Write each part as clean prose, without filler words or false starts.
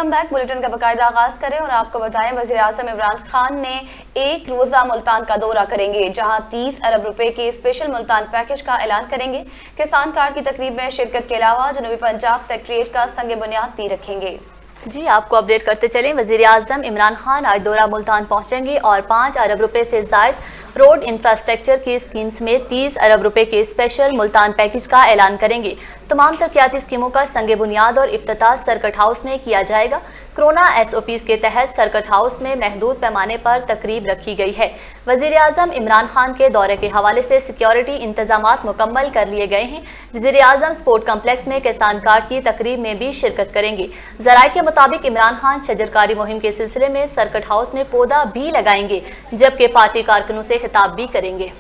Welcome back. Bulletin का बाकायदा आगाज करें और आपको बताएं, वजीर आजम इमरान खान ने एक रोजा मुल्तान का दौरा करेंगे, जहां 30 अरब रुपए के स्पेशल मुल्तान पैकेज का ऐलान करेंगे। किसान कार्ड की तकरीब में शिरकत के अलावा जनूबी पंजाब सेक्रेटेरिएट का संग बुनियाद भी रखेंगे। जी आपको अपडेट करते चलें, वजीर आजम इमरान खान आज दौरा मुल्तान पहुंचेंगे और 5 अरब रुपए से जायद रोड इंफ्रास्ट्रक्चर की स्कीम्स में 30 अरब रुपए के स्पेशल मुल्तान पैकेज का ऐलान करेंगे। तमाम तरक्याती स्कीमों का संग बुनियाद और इफ्तिताह सर्किट हाउस में किया जाएगा। कोरोना SOPs के तहत सर्किट हाउस में महदूद पैमाने पर तकरीब रखी गई है। वजीर आजम इमरान खान के दौरे के हवाले से सिक्योरिटी इंतजामात मुकम्मल कर लिए गए हैं। वजीर आजम स्पोर्ट कम्प्लेक्स में किसान कार्ड की तकरीब में भी शिरकत करेंगे। जराये के मुताबिक इमरान खान शजरकारी मुहिम के सिलसिले में सर्किट हाउस में पौधा भी लगाएंगे, जबकि पार्टी कारकुनों से खिताब भी करेंगे।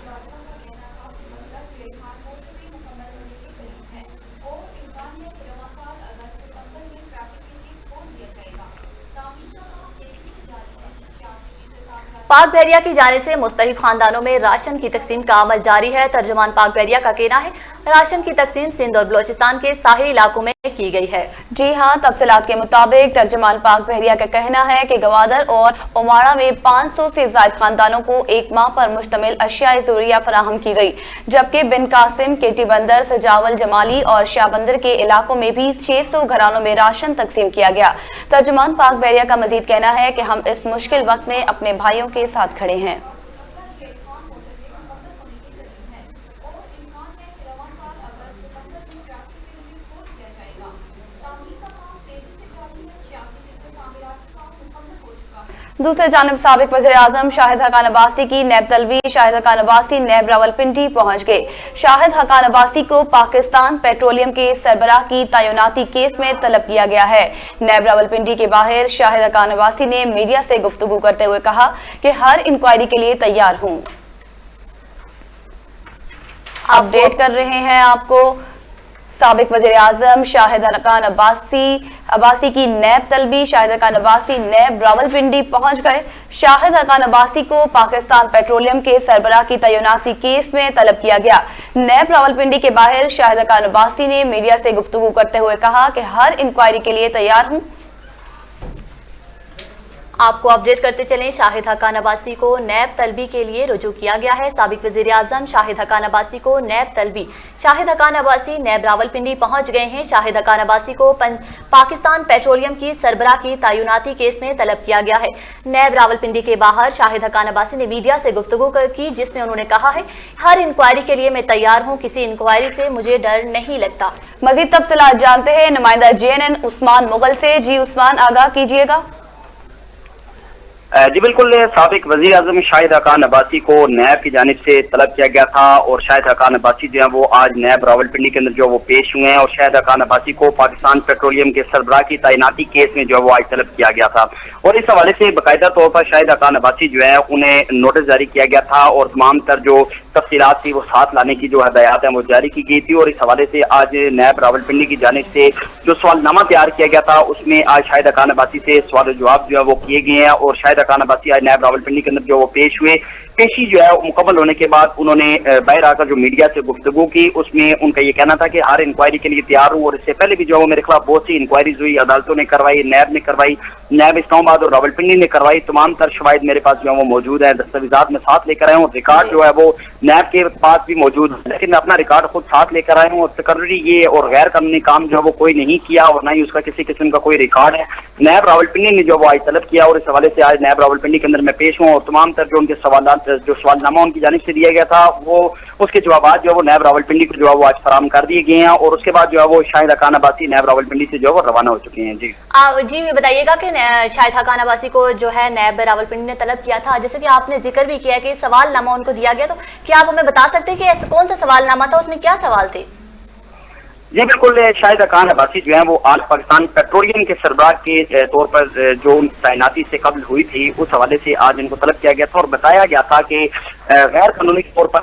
पाक बहरिया की जाने से मुस्तहिक खानदानों में राशन की तकसीम का अमल जारी है। तर्जुमान पाक बहरिया का कहना है राशन की तकसीम सिंध और बलोचिस्तान के साहिली इलाकों में की गई है। जी हाँ, तफसीलात के मुताबिक तर्जुमान पाक बहरिया का कहना है कि गवादर और उमाड़ा में 500 से ज्यादा खानदानों को एक माह पर मुश्तमिल अशिया ज़रूरिया फराहम की गई, जबकि बिन कासिम, केटी बंदर, सजावल, जमाली और शाह बंदर के इलाकों में भी 600 घरानों में राशन तकसीम किया गया। तर्जुमान पाक बहरिया का मजीद कहना है कि हम इस मुश्किल वक्त में अपने भाइयों के साथ खड़े हैं। दूसरी जानिब साबिक वज़ीर आज़म शाहिद हक़ान अब्बासी की नैब तलबी। शाहिद हक़ान अब्बासी नैब रावलपिंडी पहुंच गए। शाहिद हक़ान अब्बासी को पाकिस्तान पेट्रोलियम के सरबराह की तैनाती केस में तलब किया गया है। नैब रावलपिंडी के बाहर शाहिद हक़ान अब्बासी ने मीडिया से गुफ्तगू करते हुए कहा कि हर इंक्वायरी के लिए तैयार हूं। अपडेट कर रहे हैं आपको, साबिक वज़ीर आज़म शाहिद हक़ान अब्बासी की नैब तलबी। शाहिद हक़ान अब्बासी नैब रावलपिंडी पहुंच गए। शाहिद हक़ान अब्बासी को पाकिस्तान पेट्रोलियम के सरबराह की तैनाती केस में तलब किया गया। नैब रावलपिंडी के बाहर शाहिद हक़ान अब्बासी ने मीडिया से गुफ्तगू करते हुए कहा कि हर इंक्वायरी के लिए तैयार हूं। आपको अपडेट करते चलें, शाहिद हक़ान अब्बासी को नैब तलबी के लिए रुजू किया गया है। साबिक वज़ीर आज़म शाहिद हक़ान अब्बासी को नैब तलबी। शाहिद हक़ान अब्बासी नैब रावलपिंडी पहुंच गए हैं। शाहिद हक़ान अब्बासी को पाकिस्तान पेट्रोलियम की सरबराह की तैनाती केस में तलब किया गया है। नैब रावलपिंडी के बाहर शाहिद हक़ान अब्बासी ने मीडिया से गुफ्तगू की, जिसमें उन्होंने कहा है हर इंक्वायरी के लिए मैं तैयार हूँ, किसी इंक्वायरी से मुझे डर नहीं लगता। मजीद तफसीलात जानते हैं नुमाइंदा JNN उस्मान मुगल से। जी उस्मान, आगाह कीजिएगा। जी बिल्कुल, साबिक वज़ीर आज़म शाहिद हक़ान अब्बासी को नैब की जानिब से तलब किया गया था और शाहिद हक़ान अब्बासी जो है वो आज नैब रावलपिंडी के अंदर जो वो पेश हुए हैं और शाहिद हक़ान अब्बासी को पाकिस्तान पेट्रोलियम के सरबराह की तैनाती केस में जो है वो आज तलब किया गया था और इस हवाले से बाकायदा तौर पर शाहिद हक़ान अब्बासी जो है उन्हें नोटिस जारी किया गया था और तमाम तर जो तफसीलात थी वो साथ लाने की जो हदायत है वो जारी की गई थी और इस हवाले से आज नैब रावलपिंडी की जानिब से जो सवालनामा तैयार किया गया था उसमें आज शाहिद हक़ान अब्बासी से सवाल जवाब जो है वो किए गए हैं और शाहिद हक़ान अब्बासी आज नैब रावलपिंडी के अंदर जो वो पेश हुए। पेशी जो है मुकम्मल होने के बाद उन्होंने बाहर आकर जो मीडिया से गुफ्तगू की, उसमें उनका ये कहना था कि हर इंक्वायरी के लिए तैयार हूँ और इससे पहले भी जो है मेरे खिलाफ बहुत सी इंक्वायरीज हुई, अदालतों ने करवाई, नैब ने करवाई, नैब इस्लामाबाद और रावलपिंडी ने करवाई। तमाम तर शवाहिद मेरे पास जो है वो मौजूद है, दस्तावेजात में साथ लेकर आए हूँ, रिकॉर्ड जो है वो नैब के पास भी मौजूद है, लेकिन मैं अपना रिकॉर्ड खुद साथ लेकर आया हूँ और तकर्री ये और गैर कानूनी काम जो है वो कोई नहीं किया और न ही उसका किसी किस्म का कोई रिकॉर्ड है। नैब रावलपिंडी ने जो वो आज तलब किया और इस हवाले से आज नैब रावलपिंडी के अंदर मैं पेश हूँ और तमाम तर जो उनके सवालात जो सवालनामा उनकी जानिब से दिया गया था वो उसके जवाब जो है वो नैब रावलपिंडी को जो है वो आज फराहम कर दिए गए हैं और उसके बाद जो है वो शाहिद हक़ान अब्बासी नैब रावलपिंडी से जो है वो रवाना हो चुके हैं। जी बताइएगा कि शाहिद हक़ान अब्बासी को जो है नैब रावलपिंडी ने तलब किया था, जैसे कि आपने जिक्र भी किया कि सवालनामा उनको दिया गया, तो क्या आप हमें बता सकते हैं कि कौन सा सवालनामा था, उसमें क्या सवाल थे? जी बिल्कुल, शाहिद हक़ान अब्बासी जो है वो आज पाकिस्तान पेट्रोलियम के सरबराह के तौर पर जो तैनाती से कब्ल हुई थी उस हवाले से आज इनको तलब किया गया था और बताया गया था कि गैर कानूनी तौर पर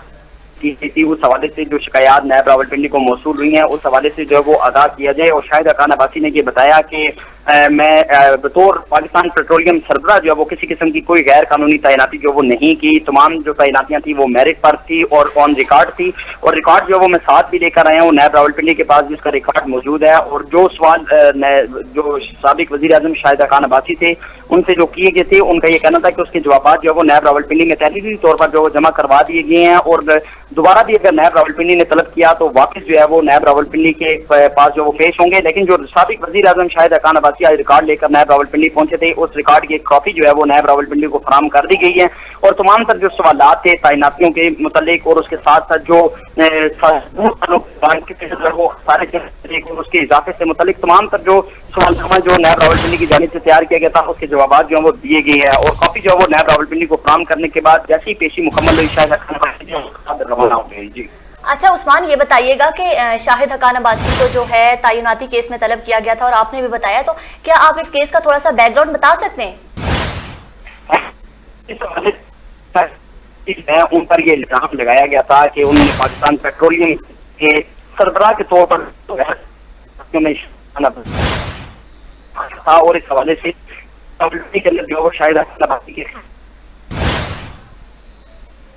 की थी, उस हवाले से जो शिकायत नैब रावलपिंडी को मौसूल हुई हैं उस हवाले से जो है वो अदा किया जाए। और शाहिदा खान अब्बासी ने ये बताया कि मैं बतौर पाकिस्तान पेट्रोलियम सरबराह जो है वो किसी किस्म की कोई गैर कानूनी तैनाती जो वो नहीं की, तमाम जो तैनातियां थी वो मेरिट पर थी और ऑन रिकॉर्ड थी। और रिकॉर्ड जो है वो मैं साथ भी लेकर आया हूँ, नैब रावलपिंडी के पास भी उसका रिकॉर्ड मौजूद है। और जो सवाल जो साबिक वजीर आजम शाहिदा खान अब्बासी थे उनसे जो किए गए थे, उनका ये कहना था कि उसके जवाब जो है वो नैब रावलपिंडी में तहरीरी तौर पर जो जमा करवा दिए गए हैं और दोबारा भी अगर नैब रावलपिंडी ने तलब किया तो वापस जो है वो नैब रावलपिंडी के पास जो वो पेश होंगे। लेकिन जो साबिक वजीर आजम शाहिदा खान अब्बासी आज रिकॉर्ड लेकर नैब रावलपिंडी पहुंचे थे, उस रिकॉर्ड की एक कॉपी जो है वो नैब रावलपिंडी को फराहम कर दी गई है। और तमाम तर जो सवालात थे तैनातियों के मुतालिक और उसके साथ साथ जो उसके इजाफे से मुतालिक तमाम तर जो सवालनामा जो नैब रावलपिंडी की जानिब से तैयार किया गया था उसके जवाब जो है वो दिए गए हैं। और कॉपी जो है वो नैब रावलपिंडी को फराहम करने के बाद जैसी पेशी मुकम्मल हुई शाहिदा खान अब्बासी रवाना हो गई। जी अच्छा उस्मान, ये बताइएगा कि शाहिद हकान अब्बासी को जो है तैनाती केस में तलब किया गया था और आपने भी बताया, तो क्या आप इस केस का थोड़ा सा बैकग्राउंड बता सकते हैं? उन पर ये इल्जाम लगाया गया था कि उन्होंने पाकिस्तान पेट्रोलियम के सरबराह के तौर पर था और इस हवाले से के अंदर जो शाहिदा खान अब्बासी के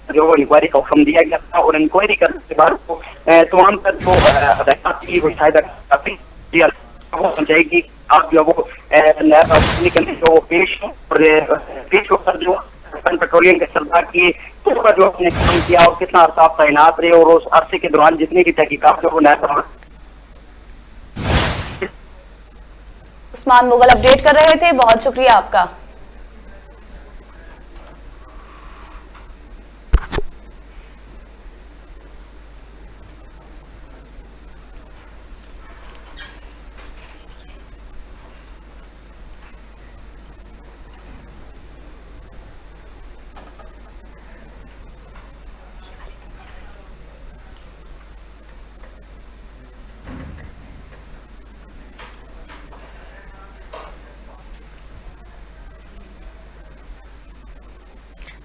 जो वो इंक्वायरी का हुक्म दिया गया था। और इंक्वायरी करने के बाद तमाम तर जो थी वो शाहिदा जाएगी आप जो वो जो पेश होकर जो पेट्रोलियम के सरदार की जो अपने काम किया और कितना अरसा तैनात रहे और उस अरसे के दौरान जितनी भी तहकीकात जो वो उस्मान मुगल अपडेट कर रहे थे, बहुत शुक्रिया आपका।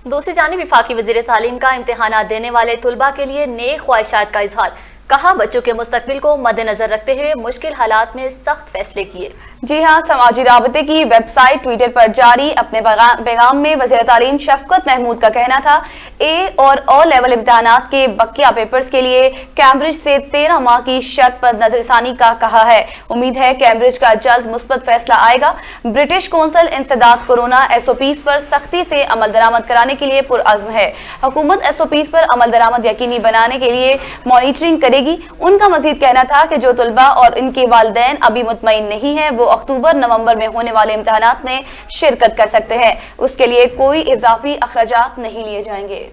दूसरी जानिब वफाकी वज़ीर तालीम का इम्तिहानात देने वाले तुलबा के लिए नेक ख्वाहिशात का इजहार, कहा बच्चों के मुस्तकबिल को मद्देनजर रखते हुए मुश्किल हालात में सख्त फैसले किए। जी हाँ, समाजी राबते की वेबसाइट ट्विटर पर जारी अपने पैगाम में वज़ीर तालीम शफकत महमूद का कहना था, ए और ओ लेवल इम्तिहानात के बकिया पेपर्स के लिए कैम्ब्रिज से 13 माह की शर्त पर नजरसानी का कहा है। उम्मीद है कैम्ब्रिज का जल्द मुस्बत फैसला आएगा। ब्रिटिश कौंसल इंसदाद कोरोना SOPs पर सख्ती से अमल दरामद कराने के लिए पुरअज़्म है। हुकूमत SOPs पर अमल दरामद यकीनी बनाने के लिए मॉनिटरिंग करेगी। उनका मजीद कहना था कि जो तुलबा और इनके वालिदैन अभी मुतमईन नहीं है वो अक्टूबर नवंबर में होने वाले इम्तिहानात में शिरकत कर सकते हैं। उसके लिए कोई इजाफी अखराजात नहीं लिए जाएंगे।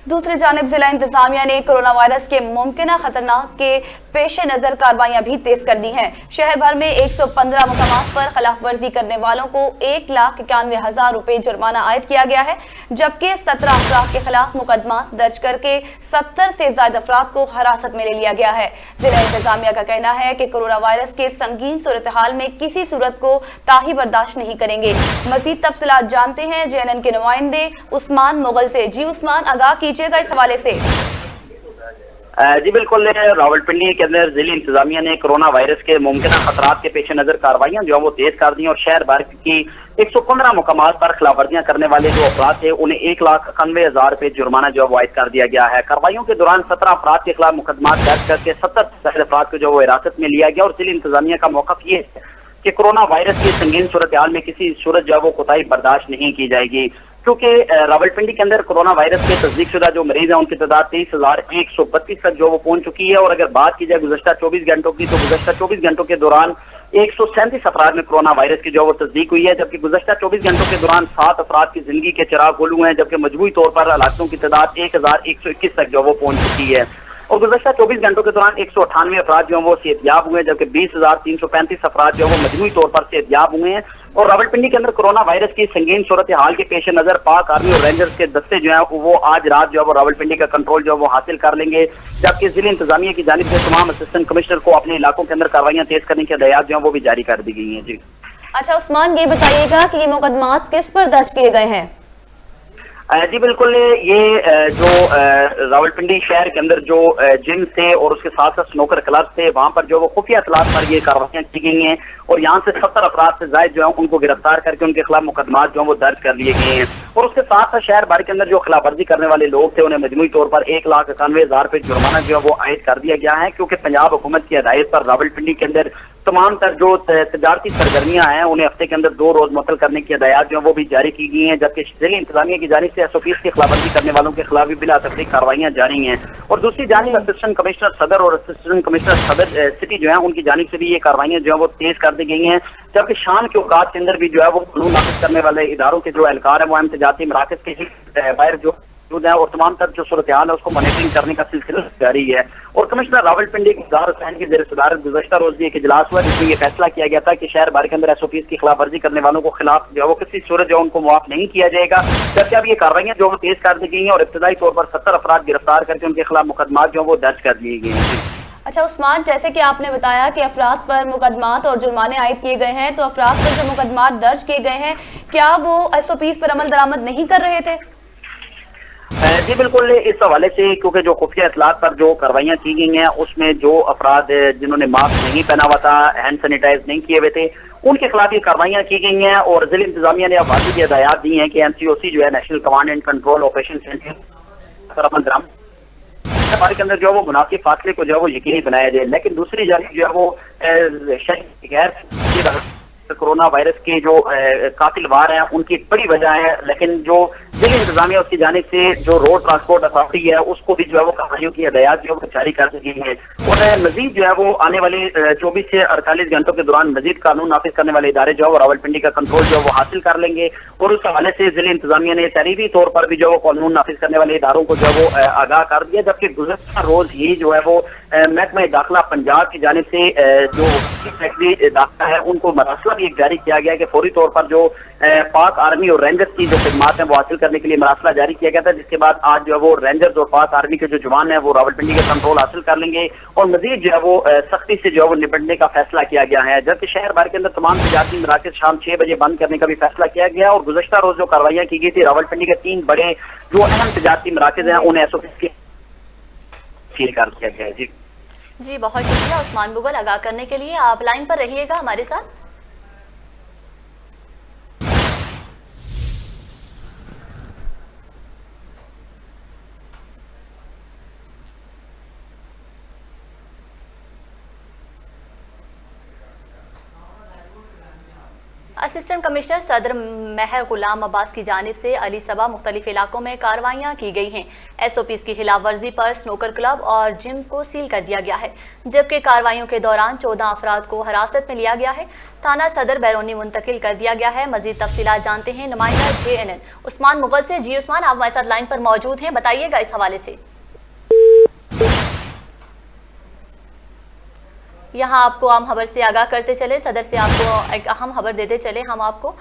दूसरी जानिब जिला इंतजामिया ने कोरोना वायरस के मुमकिन खतरनाक के पेश नजर कार्रवाइयां भी तेज कर दी हैं। शहर भर में 115 मुकामात पर खिलाफ वर्जी करने वालों को 1,91,000 रुपए जुर्माना आयद किया गया है, जबकि 17 अफराद के खिलाफ मुकदमा दर्ज करके 70 से ज्यादा अफराद को हिरासत में ले लिया गया है। जिला इंतजामिया का कहना है कि कोरोना वायरस के संगीन सूरत हाल में किसी सूरत को ताही बर्दाश्त नहीं करेंगे। मजीद तफसीलात जानते हैं JNN के नुमाइंदे उस्मान मुगल से। जी उस्मान, आगाह कीजिएगा इस हवाले से। जी बिल्कुल, रावलपिंडी के अंदर जिला इंतजामिया ने कोरोना वायरस के मुमकिन खतरात के पेश नजर कार्रवाइयां जो है वो तेज कर दी और शहर भर की 115 मुकामात पर खिलाफ वर्जियां करने वाले जो अफराद थे उन्हें 1,91,000 रुपए जुर्माना जो है वो आयद कर दिया गया है। कार्रवाइयों के दौरान 17 अफराद के खिलाफ मुकदमा दर्ज करके 70 अफराद को जो वो हिरासत में लिया गया। और जिला इंतजामिया का मौक़िफ़ ये है कि कोरोना वायरस की संगीन सूरत हाल में किसी सूरत जो है वो कोताही बर्दाश्त नहीं की जाएगी, क्योंकि रावलपिंडी के अंदर कोरोना वायरस के तस्दीकशुदा जो मरीज हैं उनकी तादाद 23,132 तक जो वो पहुंच चुकी है। और अगर बात की जाए गुज़श्ता 24 घंटों की, तो गुज़श्ता 24 घंटों के दौरान 137 अफराद में कोरोना वायरस की जो वो तस्दीक हुई है, जबकि गुज़श्ता 24 घंटों के दौरान 7 अफराद की जिंदगी के चिराग गुल हुए हैं, जबकि मजमूई तौर पर हलाकतों की तादाद 1,121 तक जो वो पहुंच चुकी है। और गुज़श्ता 24 घंटों के दौरान 198 अफराद जो वो सेहतयाब हुए हैं, जबकि 20,335 अफराद जो वो मजमूई तौर पर सेहतयाब हुए हैं। और रावलपिंडी के अंदर कोरोना वायरस की संगीन सूरत हाल के पेश नजर पाक आर्मी और रेंजर्स के दस्ते जो है वो आज रात जो है वो रावलपिंडी का कंट्रोल जो है वो हासिल कर लेंगे, जबकि जिले इंतजामिया की जानिब से तमाम असिस्टेंट कमिश्नर को अपने इलाकों के अंदर कार्रवाइयां तेज करने की हदायत जो है वो भी जारी कर दी गई हैं। जी अच्छा उस्मान, ये बताइएगा कि ये मुकदमात किस पर दर्ज किए गए हैं? जी बिल्कुल, ये जो रावलपिंडी शहर के अंदर जो जिम थे और उसके साथ साथ स्नोकर क्लब थे, वहां पर जो वो खुफिया इतलात पर ये कार्रवाइयां की गई हैं और यहाँ से 70 अफराद से ज्यादा जो है उनको गिरफ्तार करके उनके खिलाफ मुकदमात जो है वो दर्ज कर लिए गए हैं। और उसके साथ साथ शहर भर के अंदर जो खिलाफ वर्जी करने वाले लोग थे उन्हें मजमूई तौर पर 1,91,000 रुपए जुर्माना जो है वो आयद कर दिया गया है, क्योंकि पंजाब हुकूमत की हदायत पर रावलपिंडी के अंदर तमाम तर जो तजारती सरगर्मियां हैं उन्हें हफ्ते के अंदर 2 रोज मुअत्तल करने की हदायत जो है वो भी जारी की गई हैं, जबकि जिले इंतजामिया की जानिब से SOPs की खिलाफवर्जी करने वालों के खिलाफ भी बिला तफरीक कार्रवाइयां जारी हैं। और दूसरी जानिब असिस्टेंट कमिश्नर सदर और असिस्टेंट कमिश्नर सदर सिटी जो है उनकी जानिब से भी ये कार्रवाइयां जो है वो तेज कर दी गई हैं, जबकि शाम के औकात के अंदर भी जो है वो कानून नाफिज करने वाले इदारों के जो एहलकार है वो तजारती मराकज के बाहर जो है और तमाम तर जो सूरत हाल है उसको मॉनिटरिंग करने का सिलसिला जारी है। और कमिश्नर रावलपिंडी की इज़हार हुसैन की ज़ेर सदारत गुज़श्ता रोज भी एक इजलास हुआ जिसमें ये फैसला किया गया था कि शहर भर के अंदर SOPs की खिलाफ वर्जी करने वालों को खिलाफ जो है वो किसी सूरत जो उनको मुआफ नहीं किया जाएगा, जबकि अब ये कार्रवाइयां जो तेज कर दी गई हैं और इब्तदाई तौर पर 70 अफराद गिरफ्तार करके उनके खिलाफ मुकदमात जो वो दर्ज कर लिए गए हैं। अच्छा उस्मान, जैसे कि आपने बताया कि अफराद पर मुकदमात और जुर्माने आयद किए गए हैं, तो अफराद पर जो मुकदमात दर्ज किए गए हैं क्या वो SOPs पर अमल दरामद नहीं कर रहे थे? जी बिल्कुल, इस हवाले से क्योंकि जो खुफिया इतलात पर जो कार्रवाइयां की गई हैं उसमें जो अफराद जिन्होंने मास्क नहीं पहना हुआ था, हैंड सैनिटाइज नहीं किए हुए थे, उनके खिलाफ ये कार्रवाइयां की गई हैं। और जिला इंतजामिया ने अब वाजी की हदायत दी हैं कि NCOC जो है national command and control operation centre हमारे के अंदर जो है वो मुनासिब फासले को जो है वो यकीनी बनाया जाए। लेकिन दूसरी जानिब जो है वो गैर कोरोना वायरस के जो कातिल वार हैं उनकी बड़ी वजह है, लेकिन जो जिला इंतजामिया उसकी जानिब से जो रोड ट्रांसपोर्ट अथॉरिटी है उसको भी जो है वो कार्रवाइयों की हदायत जो है वो जारी कर दी गई है। और मजीद जो है वो आने वाले 24 से 48 घंटों के दौरान मजीद कानून नाफिज करने वाले इदारे जो है वो रावलपिंडी का कंट्रोल जो है वो हासिल कर लेंगे। और उस हवाले से जिला इंतजामिया ने तहरीरी तौर पर भी जो है वो कानून नाफिज करने वाले इदारों को जो है वो आगाह कर दिया, जबकि गुज़श्ता रोज ही जो है वो महकमा दाखिला पंजाब की जानिब से जो फैक्ट्री दाखिला है उनको मरासला भी एक जारी किया गया कि फौरी तौर पर जो पाक आर्मी और रेंजर्स की जो खिदमात है वो हासिल करने के लिए मरासला जारी किया गया था, जिसके बाद आज जो है वो रेंजर्स और पाक आर्मी के जो जवान है वो रावलपिंडी का कंट्रोल हासिल कर लेंगे और मजीद जो है वो सख्ती से जो है वो निपटने का फैसला किया गया है। जबकि शहर भर के अंदर तमाम तजारती मराकज़ शाम 6 बजे बंद करने का भी फैसला किया गया। और गुज़श्ता रोज जो कार्रवाइयां की गई थी रावलपिंडी के 3 बड़े जो अहम तजारती मराकज़ हैं उन्हें SOPs के सील कर दिया गया है। जी बहुत शुक्रिया उस्मान मुगल आगाह करने के लिए। आप लाइन पर रहिएगा हमारे साथ। असिस्टेंट कमिश्नर सदर महर गुलाम अब्बास की जानिब से अली सबा मुख्तलिफ इलाकों में कार्रवाइयाँ की गई हैं। SOPs की खिलाफ वर्जी पर स्नोकर क्लब और जिम्स को सील कर दिया गया है, जबकि कार्रवाइयों के दौरान 14 अफराद को हिरासत में लिया गया है। थाना सदर बैरूनी मुंतकिल कर दिया गया है। मजीद तफसीलात जानते हैं नुमाइंदा JNN उस्मान मुगल से। जी उस्मान, आप हमारे साथ लाइन पर मौजूद हैं, बताइएगा इस हवाले से। यहाँ आपको आम खबर से आगाह करते चले, सदर से आपको एक अहम खबर देते चले हम आपको।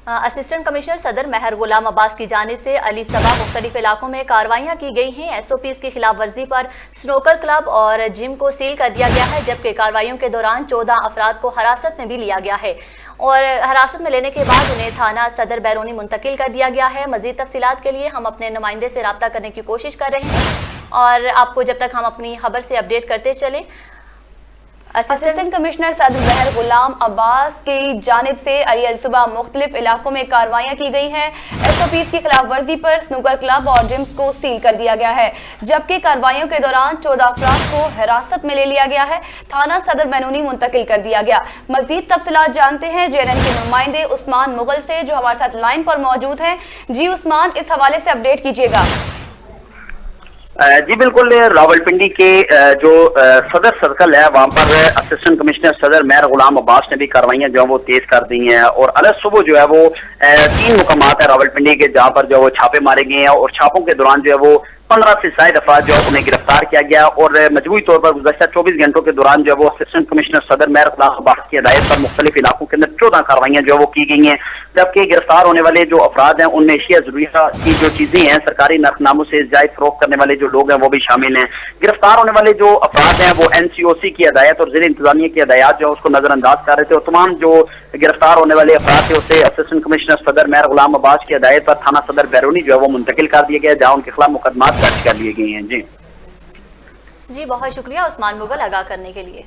असिस्टेंट कमिश्नर सदर महर गुलाम अब्बास की जानिब से अली सबा मुख्तलिफ इलाकों में कार्रवाइयाँ की गई हैं। SOPs की खिलाफ वर्जी पर स्नोकर क्लब और जिम को सील कर दिया गया है, जबकि कार्रवाइयों के दौरान 14 अफराद को हिरासत में भी लिया गया है और हिरासत में लेने के बाद उन्हें थाना सदर बैरूनी मुंतकिल कर दिया गया है। मजीद तफसीलात के लिए हम अपने नुमाइंदे से रब्ता करने की कोशिश कर रहे हैं और आपको जब तक हम अपनी खबर से अपडेट करते चलें। असिस्टेंट कमिश्नर सदर महर गुलाम अब्बास की जानिब से अली सुबह मुख्तलिफ इलाकों में कार्रवाइयाँ की गई हैं। SOPs की खिलाफ वर्जी पर स्नूकर क्लब और जिम्स को सील कर दिया गया है, जबकि कार्रवाइयों के दौरान 14 अफराद को हिरासत में ले लिया गया है, थाना सदर बैरूनी मुंतकिल कर दिया गया। मजीद तफसीलात जानते हैं JNN के नुमाइंदे उस्मान मुगल से, जो हमारे साथ लाइन पर मौजूद हैं। जी उस्मान, इस हवाले से अपडेट कीजिएगा। जी बिल्कुल, रावलपिंडी के जो सदर सर्कल है वहाँ पर असिस्टेंट कमिश्नर सदर महर गुलाम अब्बास ने भी कार्रवाइयाँ जो है वो तेज कर दी हैं और अलग सुबह जो है वो 3 मुकामात है रावलपिंडी के जहाँ पर जो है वो छापे मारे गए हैं और छापों के दौरान जो है वो 15 से ज्यादा अफराद जो है उन्हें गिरफ्तार किया गया और मजबूरी तौर पर गुज़श्ता 24 घंटों के दौरान जो है वो असिस्टेंट कमिश्नर सदर मेयर गुलाम अब्बास की हिदायत पर मुख्तलिफ इलाकों के अंदर 14 कार्रवाइयां जो है वो की गई हैं, जबकि गिरफ्तार होने वाले जो अफराद हैं उनमें अशिया ज़रूरिया की जो चीजें हैं सरकारी नरखनामों से जायद फरोख्त करने वाले जो लोग हैं वो भी शामिल हैं। गिरफ्तार होने वाले जो अफराद हैं वो NCOC की हिदायत और जिला इंतजामिया की हिदायत जो उसको नजरअंदाज कर रहे थे और तमाम जो गिरफ्तार होने वाले अफराद थे उसे असिस्टेंट कमिश्नर सदर मेयर गुलाम अब्बास की हिदायत पर थाना सदर बैरूनी जो है वो मुंतकिल कर दिया गया, जहाँ उनके खिलाफ मुकदमात दर्ज कर लिए गए हैं। जी बहुत शुक्रिया उस्मान मुगल आगाह करने के लिए।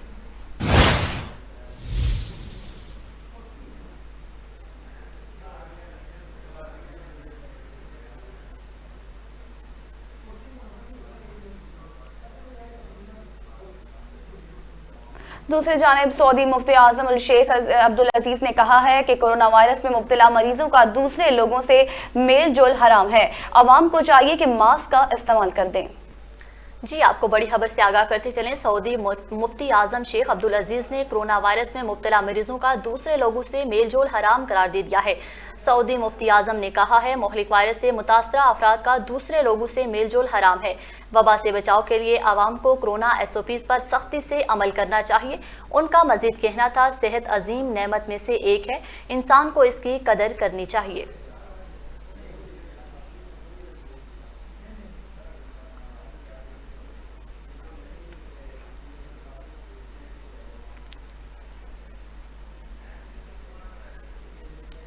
दूसरी जानिब सऊदी मुफ्ती आजम अल शेख अब्दुल अजीज ने कहा है कि कोरोना वायरस में मुब्तला मरीजों का दूसरे लोगों से मेल जोल हराम है, आवाम को चाहिए कि मास्क का इस्तेमाल कर दें। जी आपको बड़ी खबर से आगाह करते चलें। सऊदी मुफ्ती आजम शेख अब्दुल अजीज ने कोरोना वायरस में मुब्तला मरीजों का दूसरे लोगों से मेलजोल हराम करार दे दिया है। सऊदी मुफ्ती आजम ने कहा है मुख्तलिफ वायरस से मुतासरा अफराद का दूसरे लोगों से मेलजोल हराम है। वबा से बचाव के लिए आवाम को कोरोना SOPs पर सख्ती से अमल करना चाहिए। उनका मजीद कहना था सेहत अजीम नेमत में से एक है, इंसान को इसकी कदर करनी चाहिए।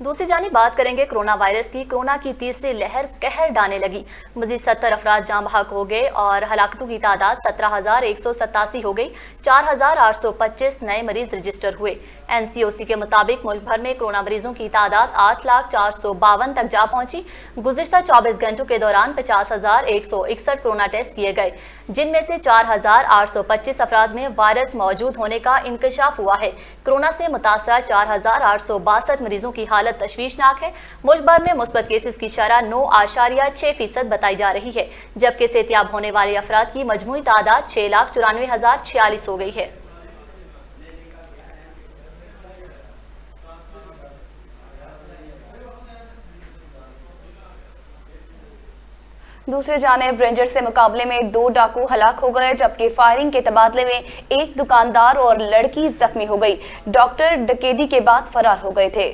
दूसरी जानिब बात करेंगे कोरोना वायरस की। कोरोना की तीसरी लहर कहर डालने लगी। मजीद 70 अफराद जाँ बहक हो गए और हलाकतों की तादाद 17,187 हो गई। 4,825 नए मरीज रजिस्टर हुए। NCOC के मुताबिक मुल्क भर में कोरोना मरीजों की तादाद 8,452 तक जा पहुंची। गुज़िश्ता 24 घंटों के दौरान 50,161 कोरोना टेस्ट किए गए, जिनमें से 4,825 अफराद में वायरस मौजूद होने का इंकशाफ हुआ है। कोरोना से मुतासरा 4,862 मरीजों की हालत तशवीशनाक है। मुल्क भर में मुस्बत केसेस की शरह 9.6% बताई जा रही है, जबकि सेहतियाब होने वाले अफराद की मजमूई तादाद 6,94,046 हो गई है। दूसरी जानिब रेंजर से मुकाबले में 2 डाकू हलाक हो गए, जबकि फायरिंग के तबादले में एक दुकानदार और लड़की जख्मी हो गई। डॉक्टर डकैती के बाद फरार हो गए थे।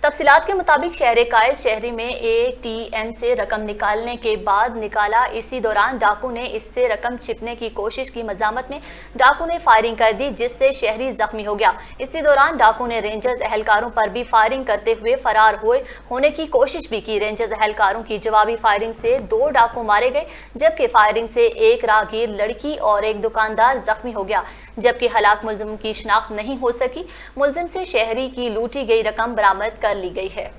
तफसीलात के मुताबिक शहर कायल शहरी में ATM से रकम निकालने के बाद निकाला। इसी दौरान डाकू ने इससे रकम छिपने की कोशिश की। मजामत में डाकू ने फायरिंग कर दी, जिससे शहरी जख्मी हो गया। इसी दौरान डाकू ने रेंजर्स एहलकारों पर भी फायरिंग करते हुए फरार होने की कोशिश भी की। रेंजर्स एहलकारों की जवाबी फायरिंग से 2 डाकू मारे गए, जबकि फायरिंग से एक राहगीर लड़की और एक दुकानदार जख्मी हो गया, जबकि हलाक मुलजिम की शिनाख्त नहीं हो सकी। मुलजिम से शहरी की लूटी गई रकम बरामद कर ली गई है।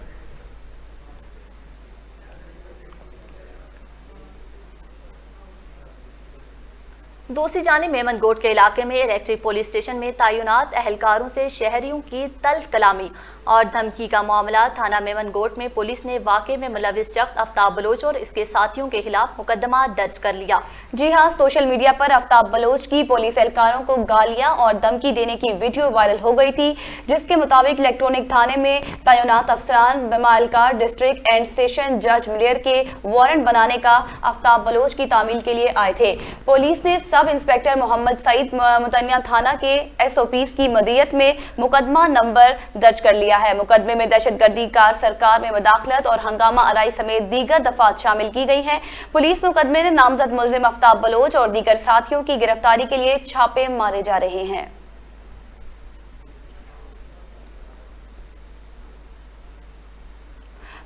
दूसरी जानिब मेमनगोट के इलाके में इलेक्ट्रिक पुलिस स्टेशन में तैनात एहलकारों से शहरियों की तल्ख कलामी और धमकी का मामला। थाना मेमनगोट में पुलिस ने वाक़े में मुलविस शख्स आफ्ताब बलोच और इसके साथियों के खिलाफ मुकदमा दर्ज कर लिया। जी हां, सोशल मीडिया पर आफ्ताब बलोच की पुलिस एहलकारों को गालियां और धमकी देने की वीडियो वायरल हो गई थी, जिसके मुताबिक इलेक्ट्रॉनिक थाने में तैनात अफसरान बमालकार डिस्ट्रिक्ट एंड स्टेशन जज मिलियर के वारंट बनाने का आफ्ताब बलोच की तामील के लिए आए थे। पुलिस ने सब इंस्पेक्टर मोहम्मद सईद मुतन्या थाना के SOPs की मदीयत में मुकदमा नंबर दर्ज कर लिया है। मुकदमे में दहशतगर्दी कार सरकार में मुदाखलत और हंगामा आराई समेत दीगर दफात शामिल की गई हैं। पुलिस मुकदमे ने नामजद मुलजिम आफ्ताब बलोच और दीगर साथियों की गिरफ्तारी के लिए छापे मारे जा रहे हैं।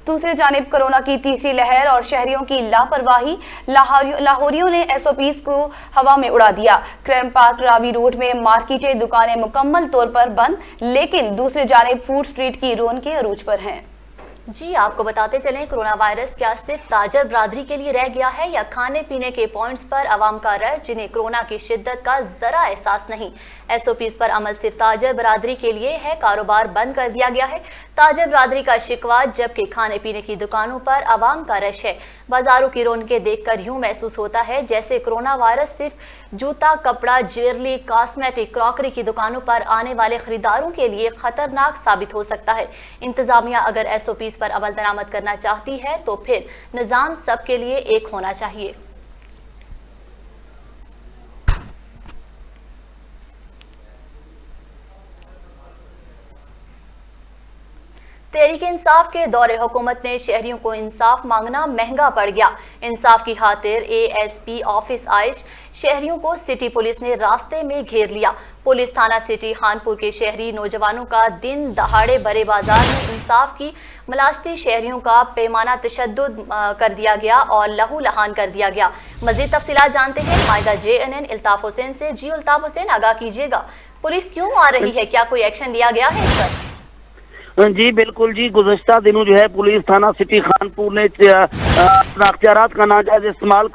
दूसरी जानिब कोरोना की तीसरी लहर और शहरियों की लापरवाही। लाहौरियों ने SOPs को हवा में उड़ा दिया। क्रैम पार्क रावी रोड में मार्केटें दुकानें मुकम्मल तौर पर बंद, लेकिन दूसरी जानिब फूड स्ट्रीट की रौनकें अरूज पर हैं। जी आपको बताते चलें, कोरोना वायरस क्या सिर्फ ताजर बरादरी के लिए रह गया है या खाने पीने के पॉइंट्स पर आवाम का रश, जिन्हें कोरोना की शिद्दत का जरा एहसास नहीं। SOPs पर अमल सिर्फ ताजर बरादरी के लिए है। कारोबार बंद कर दिया गया है। ताजर बरादरी का शिकवा, जबकि खाने पीने की दुकानों पर आवाम का रश है। बाजारों की रौनकें देखकर यूं महसूस होता है जैसे कोरोना वायरस सिर्फ जूता, कपड़ा, ज्वेलरी, कॉस्मेटिक, क्रॉकरी की दुकानों पर आने वाले खरीदारों के लिए खतरनाक साबित हो सकता है। इंतजामिया अगर SOPs पर अमल दरामद करना चाहती है तो फिर निज़ाम सबके लिए एक होना चाहिए। तहरीक इंसाफ के दौरे हुकूमत में शहरियों को इंसाफ मांगना महंगा पड़ गया। इंसाफ की खातिर ASP ऑफिस आए शहरियों को सिटी पुलिस ने रास्ते में घेर लिया। पुलिस थाना सिटी खानपुर के शहरी नौजवानों का दिन दहाड़े बड़े बाजार में इंसाफ की मलाजती शहरियों का पैमाना तशद्दुद कर दिया गया और लहू लहान कर दिया गया। मजीद तफसीलात जानते हैं मायदा JNN अल्ताफ हुसैन से। जी अल्ताफ हुसैन, आगाह कीजिएगा, पुलिस क्यों आ रही है, क्या कोई एक्शन लिया गया है इस पर? जी बिल्कुल जी, गुज़श्ता दिनों जो है पुलिस थाना सिटी खानपुर ने अपना अख्तियारात का नाजायज इस्तेमाल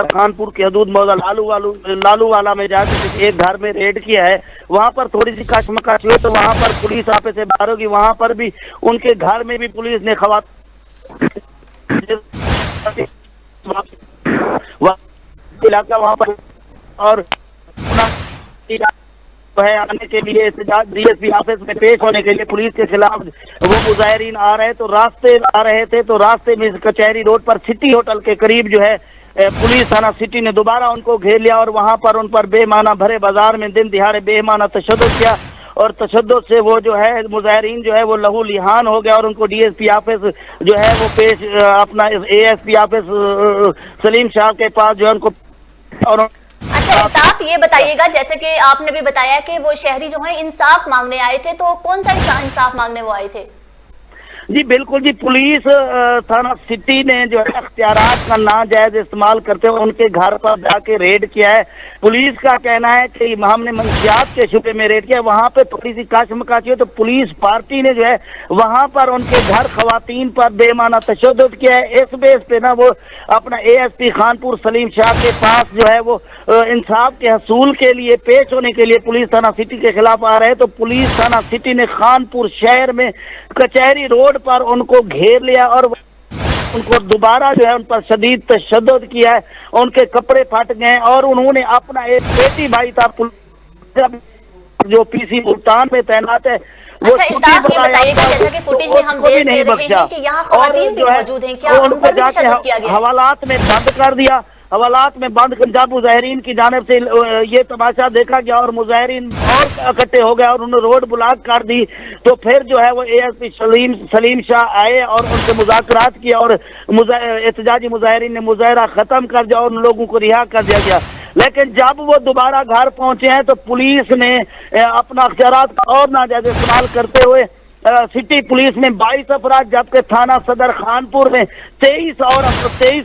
खानपुर के हदूद मौजा लालू वाला में जाकर एक घर में रेड किया है। वहाँ पर थोड़ी सी कशमकश हुई तो वहाँ पर पुलिस आपे से बाहर होगी। वहाँ पर भी उनके घर में भी पुलिस ने इलाका वहाँ पर और है आने के लिए DSP ऑफिस में पेश होने के लिए पुलिस के खिलाफ वो मुजाहिरीन आ रहे तो रास्ते में कचहरी रोड पर सिटी होटल के करीब जो है पुलिस थाना सिटी ने दोबारा उनको घेर लिया और वहां पर उन पर बेमाना भरे बाजार में दिन दिहाड़े बेमाना तशद्दुद किया और तशद्दुद से वो जो है मुजाहिरीन जो है वो लहू लिहान हो गया और उनको DSP ऑफिस जो है वो पेश अपना ASP ऑफिस सलीम शाह के पास जो है उनको और अच्छा अल्ताफ, ये बताइएगा जैसे कि आपने भी बताया कि वो शहरी जो हैं इंसाफ मांगने आए थे, तो कौन सा इंसाफ मांगने वो आए थे? जी बिल्कुल जी, पुलिस थाना सिटी ने जो है अख्तियारात का नाजायज इस्तेमाल करते हुए उनके घर पर जाके रेड किया है। पुलिस का कहना है कि हमने मंशियात के शुबे में रेड किया, वहां पे थोड़ी सी कशमकश हुई तो पुलिस पार्टी ने जो है वहां पर उनके घर खवातीन पर बेमाना तशद्दुद किया है। इस बेस पे ना वो अपना ASP खानपुर सलीम शाह के पास जो है वो इंसाफ के हसूल के लिए पेश होने के लिए पुलिस थाना सिटी के खिलाफ आ रहे हैं। तो पुलिस थाना सिटी ने खानपुर शहर में कचहरी रोड पर उनको घेर लिया और उनको दोबारा जो है उन पर शदीद तशद्दुद किया है। उनके कपड़े फट गए और उन्होंने अपना एक बेटी भाई था जो PC मुल्तान में तैनात है वो अच्छा इल्ताफ, ये बताइएगा जैसा कि फुटेज में हम देख रहे हैं कि यहाँ खवातीन भी मौजूद हैं, क्या उन पर भी तशद्दुद किया गया? हवालात में बंद कर दिया, हवालात में बंद कर जब मुजाहिरीन की जानिब से ये तमाशा देखा गया और मुजाहिरीन और इकट्ठे हो गए और उन्होंने रोड ब्लॉक कर दी। तो फिर जो है वो ASP सलीम शाह आए और उनसे मुज़ाकरात किया और एहतजाजी मुजाहिरीन ने मुजाहरा खत्म कर दिया और उन लोगों को रिहा कर दिया गया। लेकिन जब वो दोबारा घर पहुंचे हैं तो पुलिस ने अपना अख्तियारात का और नाजायज इस्तेमाल करते हुए सिटी पुलिस में 22 अफराद जबकि थाना सदर खानपुर में 23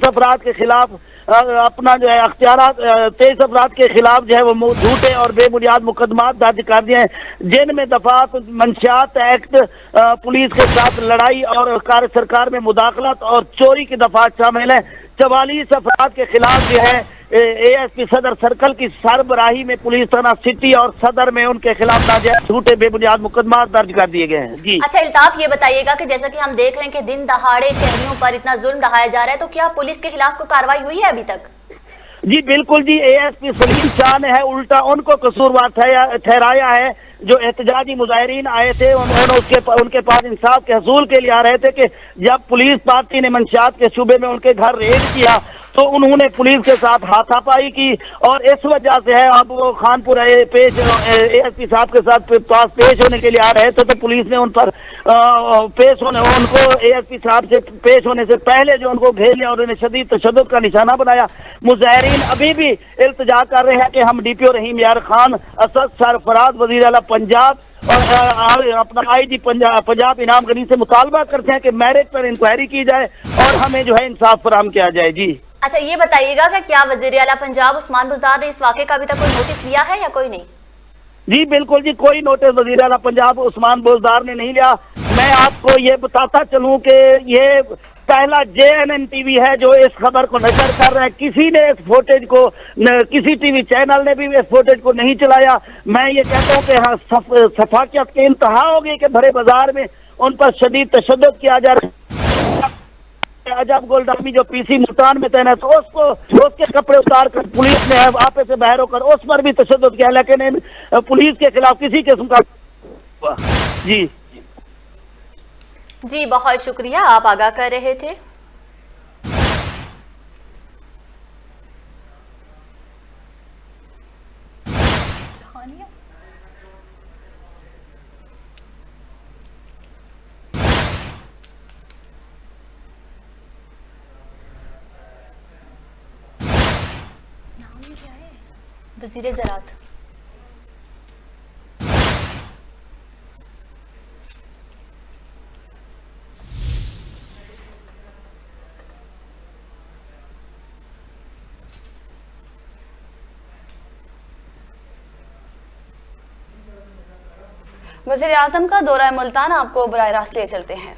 अफराद के खिलाफ अपना जो है अख्तियारात 23 अफराद के खिलाफ जो है वो झूठे और बेबुनियाद मुकदमात दर्ज कर दिए हैं, जिनमें दफात मंशियात एक्ट, पुलिस के साथ लड़ाई और कार्य सरकार में मुदाखलत और चोरी की दफात शामिल है। 44 अफराद के खिलाफ जो है ASP सदर सर्कल की सरबराही में पुलिस थाना सिटी और सदर में उनके खिलाफ नाजायज झूठे बेबुनियाद मुकदमा दर्ज कर दिए गए हैं। जी अच्छा इल्ताफ, ये बताइएगा कि जैसा कि हम देख रहे हैं कि दिन दहाड़े शहरियों पर इतना जुल्म ढाया जा रहा है, तो क्या पुलिस के खिलाफ कोई कार्रवाई हुई है अभी तक? जी बिल्कुल जी, ASP सलीम शाह ने है उल्टा उनको कसूरवार ठहराया है। जो एहतजाजी मुजाहिरीन आए थे उन्होंने उनके पास इंसाफ के हसूल के लिए आ रहे थे कि जब पुलिस पार्टी ने मंशियात के शूबे में उनके घर रेड किया तो उन्होंने पुलिस के साथ हाथापाई की और इस वजह से है अब वो खानपुर ASP साहब के साथ पास पेश होने के लिए आ रहे थे। तो पुलिस ने उन पर उनको ASP साहब से पेश होने से पहले जो उनको घेर लिया और उन्हें शदीद तशद्दुद का निशाना बनाया। मुजाहिरीन अभी भी इल्तिजा कर रहे हैं कि हम DPO रहीम यार खान, असद सरफराज, वजीर आला पंजाब और अपना IG पंजाब इनाम गनी से मुतालबा करते हैं कि मैरिज पर इंक्वायरी की जाए और हमें जो है इंसाफ फराहम किया जाए। जी अच्छा ये बताइएगा कि क्या वजीर आला पंजाब उस्मान बुज़दार ने इस वाक़े का अभी तक कोई नोटिस लिया है या कोई नहीं? जी बिल्कुल जी, कोई नोटिस वजीर आला पंजाब उस्मान बुज़दार ने नहीं लिया। मैं आपको ये बताता चलूं कि ये पहला JNN TV है जो इस खबर को नशर कर रहा है। किसी ने इस फुटेज को किसी TV चैनल ने भी इस फुटेज को नहीं चलाया। मैं ये कहता हूँ कि हाँ सफाकियत की इंतहा हो गई कि भरे बाजार में उन पर शदीद तशद्दुद किया जा रहा है। अजब गोल्डामी जो पीसी मुल्तान में तैनात उसको उसके कपड़े उतार कर पुलिस ने आपे से बाहर होकर उस पर भी तशद्दुद किया, लेकिन इन पुलिस के खिलाफ किसी किस्म का जी बहुत शुक्रिया, आप आगाह कर रहे थे। वज़ीर ज़राअत वज़ीर आज़म का दौरा मुल्तान, आपको बराह रास्त ले चलते हैं।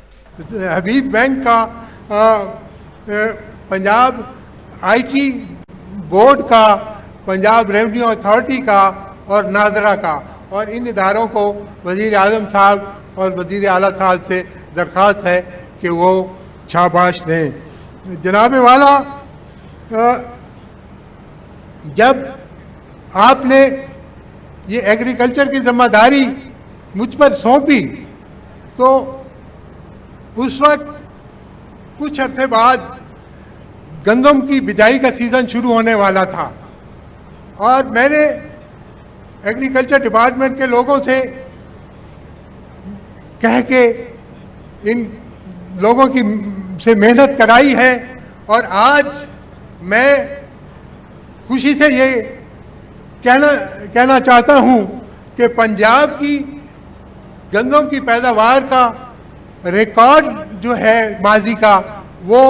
हबीब बैंक का, पंजाब आईटी बोर्ड का, पंजाब रेवेन्यू अथॉरिटी का और नाजरा का, और इन इदारों को वज़ीर आज़म साहब और वज़ीर आला साहब से दरख्वास्त है कि वो शाबाश दें। जनाब वाला, जब आपने ये एग्रीकल्चर की ज़िम्मेदारी मुझ पर सौंपी तो उस वक्त कुछ अरसे बाद गंदम की बिजाई का सीज़न शुरू होने वाला था, और मैंने एग्रीकल्चर डिपार्टमेंट के लोगों से कह के इन लोगों की से मेहनत कराई है, और आज मैं खुशी से ये कहना चाहता हूँ कि पंजाब की गंदम की पैदावार का रिकॉर्ड जो है माजी का, वो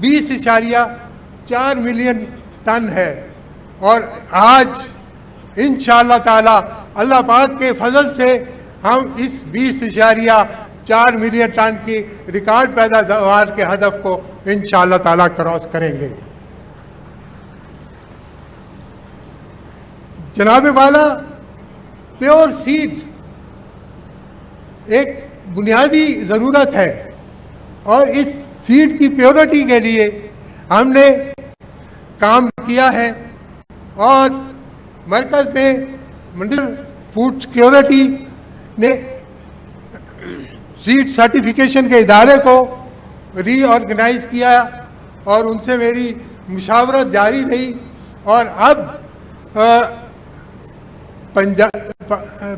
20.4 मिलियन टन है, और आज इंशाअल्लाह ताला अल्लाह पाक के फजल से हम इस 20.4 मिलियन टन की रिकॉर्ड पैदावार के हदफ को इंशाअल्लाह ताला क्रॉस करेंगे। जनाब वाला, प्योर सीड एक बुनियादी ज़रूरत है, और इस सीड की प्योरिटी के लिए हमने काम किया है, और मरकज़ में मंडल फूड सिक्योरिटी ने सीड सर्टिफिकेशन के इदारे को रीऑर्गेनाइज़ किया, और उनसे मेरी मुशावरत जारी रही, और अब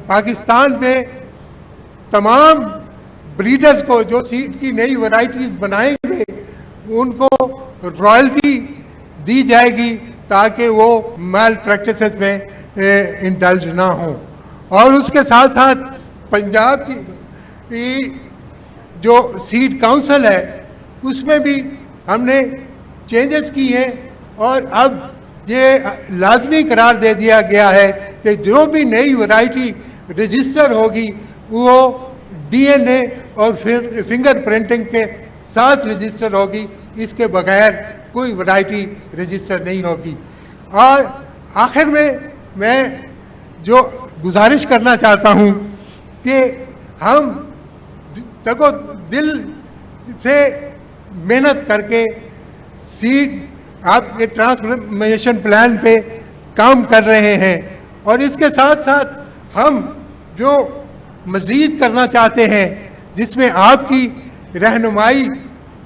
पाकिस्तान में तमाम ब्रीडर्स को जो सीड की नई वैरायटीज़ बनाएंगे उनको रॉयल्टी दी जाएगी, ताकि वो मैल प्रैक्टिसेस में इंडल्ज ना हों। और उसके साथ साथ पंजाब की जो सीड काउंसिल है उसमें भी हमने चेंजेस की हैं, और अब ये लाजमी करार दे दिया गया है कि जो भी नई वैरायटी रजिस्टर होगी वो डीएनए और फिर फिंगर प्रिंटिंग के साथ रजिस्टर होगी, इसके बगैर कोई वैरायटी रजिस्टर नहीं होगी। और आखिर में मैं जो गुजारिश करना चाहता हूँ कि हम तको दिल से मेहनत करके सीड आपके ट्रांसफॉर्मेशन प्लान पे काम कर रहे हैं, और इसके साथ साथ हम जो मज़ीद करना चाहते हैं जिसमें आपकी रहनुमाई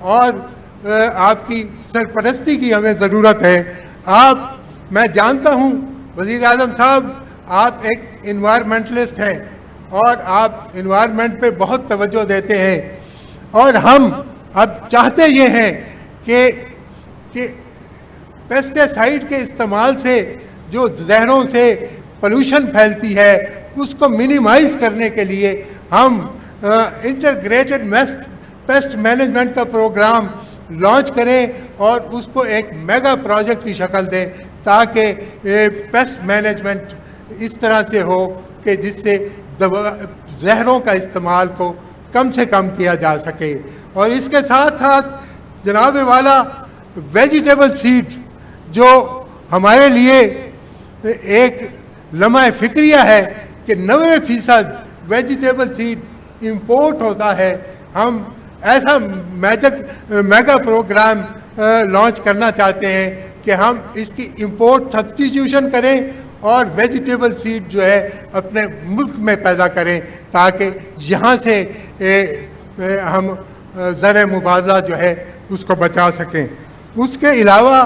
और आपकी सरपरस्ती की हमें ज़रूरत है। मैं जानता हूँ वज़ीर आज़म साहब, आप एक इन्वायरमेंटलिस्ट हैं और आप इन्वायरमेंट पे बहुत तवज्जो देते हैं, और हम अब चाहते ये हैं कि पेस्टिसाइड के इस्तेमाल से जो जहरों से पोल्यूशन फैलती है उसको मिनिमाइज़ करने के लिए हम इंटीग्रेटेड पेस्ट मैनेजमेंट का प्रोग्राम लॉन्च करें और उसको एक मेगा प्रोजेक्ट की शक्ल दें, ताकि पेस्ट मैनेजमेंट इस तरह से हो कि जिससे जहरों का इस्तेमाल को कम से कम किया जा सके। और इसके साथ साथ जनाब वाला, वेजिटेबल सीड जो हमारे लिए एक लम्हा फ़िक्रिया है कि 90% वेजिटेबल सीड इंपोर्ट होता है, हम ऐसा मेगा प्रोग्राम लॉन्च करना चाहते हैं कि हम इसकी इंपोर्ट सब्स्टिट्यूशन करें और वेजिटेबल सीड जो है अपने मुल्क में पैदा करें, ताकि यहाँ से हम ज़र मुबादला जो है उसको बचा सकें। उसके अलावा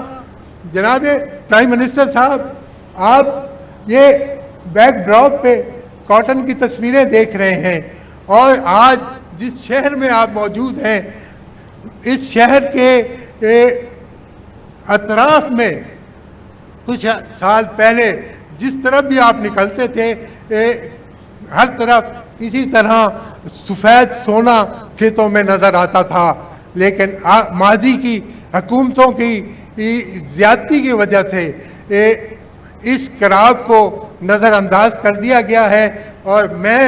जनाब प्राइम मिनिस्टर साहब, आप ये बैकड्रॉप पे कॉटन की तस्वीरें देख रहे हैं और आज जिस शहर में आप मौजूद हैं, इस शहर के अतराफ में कुछ साल पहले जिस तरफ भी आप निकलते थे हर तरफ इसी तरह सफ़ेद सोना खेतों में नज़र आता था, लेकिन माजी की हुकूमतों की ज़्यादती की वजह से इस कराब को नज़रअंदाज कर दिया गया है। और मैं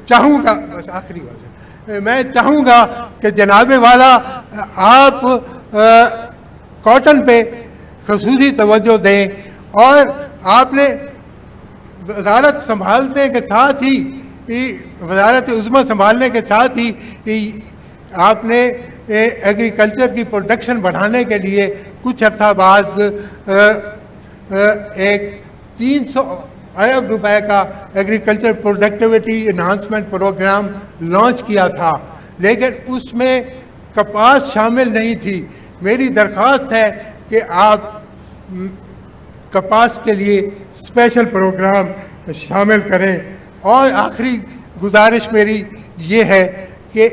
चाहूँगा, बस आखिरी बात है, मैं चाहूँगा कि जनाबे वाला आप कॉटन पे खसूसी तवज्जो दें और आपने वज़ारत संभालने के साथ ही वज़ारत उज़्मा संभालने के साथ ही आपने एग्रीकल्चर की प्रोडक्शन बढ़ाने के लिए कुछ अर्सा बाद एक 300 अरब रुपए का agriculture productivity enhancement programme launch किया था, लेकिन उसमें कपास शामिल नहीं थी। मेरी दरख्वास्त है कि आप कपास के लिए स्पेशल प्रोग्राम शामिल करें। और आखिरी गुजारिश मेरी ये है कि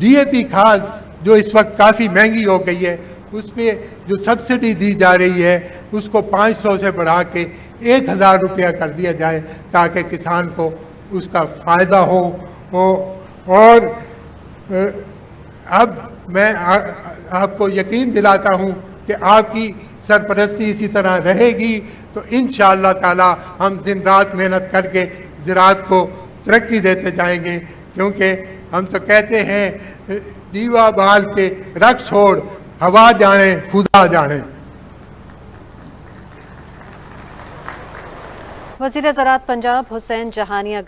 DAP खाद जो इस वक्त काफ़ी महंगी हो गई है, उस पर जो सब्सिडी दी जा रही है उसको 500 से बढ़ा के 1000 रुपया कर दिया जाए, ताकि किसान को उसका फ़ायदा हो। और अब मैं आपको यकीन दिलाता हूँ कि आपकी सरपरस्ती इसी तरह रहेगी तो इंशाअल्लाह ताला हम दिन रात मेहनत करके ज़राअत को तरक्की देते जाएंगे, क्योंकि हम तो कहते हैं दीवा बाल के रख छोड़, हवा जाने खुदा जाने। वज़ीर ज़राअत पंजाब हुसैन जहानिया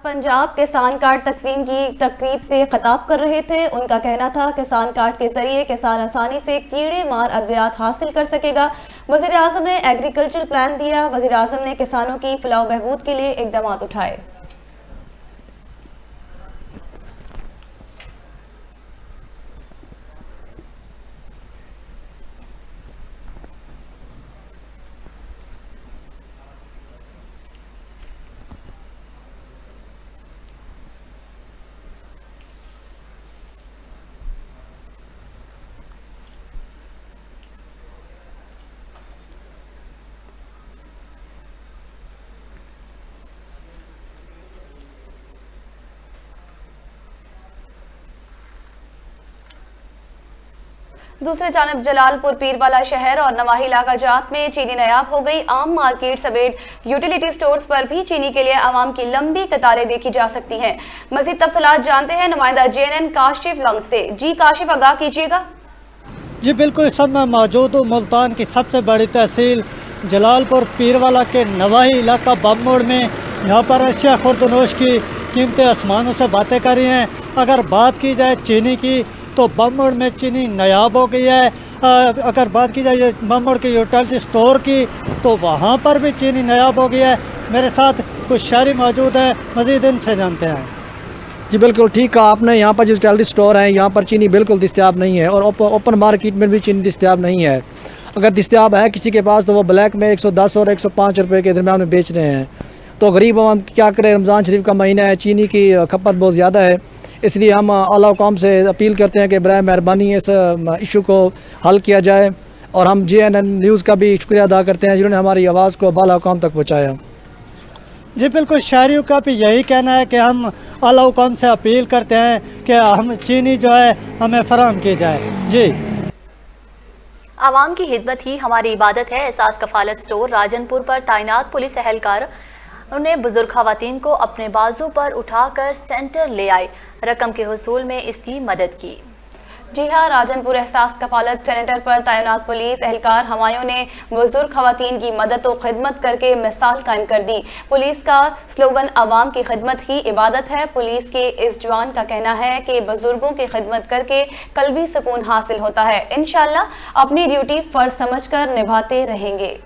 पंजाब किसान कार्ड तकसीम की तकरीब से खिताब कर रहे थे। उनका कहना था किसान कार्ड के जरिए किसान आसानी से कीड़े मार अद्वियात हासिल कर सकेगा। वज़ीर आज़म ने एग्रीकल्चर प्लान दिया। वज़ीर आज़म ने किसानों की फलाह बहबूद के लिए इक़दाम उठाए। दूसरी जानब जलालपुर, पीरवाला शहर और नवाही इलाका जात में चीनी नायाब हो गई। आम मार्केट समेत यूटिलिटी स्टोर्स पर भी चीनी के लिए आवाम की लंबी कतारें देखी जा सकती हैं। मज़ीद तफसीलात जानते हैं नुमाइंदा JNN काशिफ लंग से। जी काशिफ, आगाह कीजिएगा। जी बिल्कुल, सब में मौजूद हूँ मुल्तान की सबसे बड़ी तहसील जलालपुर पीरवाला के नवाही इलाका बम मोड़ में। यहाँ पर अशिया खुर्दनोश की कीमतें आसमानों से बातें कर रही हैं। अगर बात की जाए चीनी की तो बम मोड़ में चीनी नायाब हो गई है। अगर बात की जाए बम मोड़ के यूटिलिटी स्टोर की तो वहाँ पर भी चीनी नायाब हो गई है। मेरे साथ कुछ शहरी मौजूद हैं, मज़ीद इनसे जानते हैं। जी बिल्कुल ठीक कहा आपने। यहाँ पर जो यूटिलिटी स्टोर हैं यहाँ पर चीनी बिल्कुल दस्तयाब नहीं है और ओपन मार्केट में भी चीनी दस्तयाब नहीं है। अगर दस्तयाब है किसी के पास तो वो ब्लैक में 110 और 105 रुपये के दरमियान में बेच रहे हैं। तो गरीब आवाम क्या करें, रमज़ान शरीफ का महीना है, चीनी की खपत बहुत ज़्यादा है, इसलिए हम आला हुकाम से अपील करते हैं कि बराए मेहरबानी इस इशू को हल किया जाए। और हम JNN न्यूज़ का भी शुक्रिया अदा करते हैं जिन्होंने हमारी आवाज़ को आला हुकाम तक पहुँचाया। जी बिल्कुल, शहरियों का भी यही कहना है कि हम आला हुकाम से अपील करते हैं कि हम चीनी जो है हमें फराहम की जाए। जी, आवाम की खिदमत ही हमारी इबादत है। एहसास कफालत स्टोर राजनपुर पर तैनात पुलिस एहलकार उन्हें बुजुर्ग खवातीन को अपने बाजू पर उठाकर सेंटर ले आए, रकम के हुसूल में इसकी मदद की। जी हाँ, राजनपुर एहसास कफालत सेंटर पर तैनात पुलिस एहलकार हमायों ने बुजुर्ग खवातीन की मदद और खिदमत करके मिसाल कायम कर दी। पुलिस का स्लोगन अवाम की खिदमत ही इबादत है। पुलिस के इस जवान का कहना है कि बुजुर्गों की खिदमत करके कल्बी सुकून हासिल होता है। इंशाअल्लाह अपनी ड्यूटी फर्ज समझकर निभाते रहेंगे।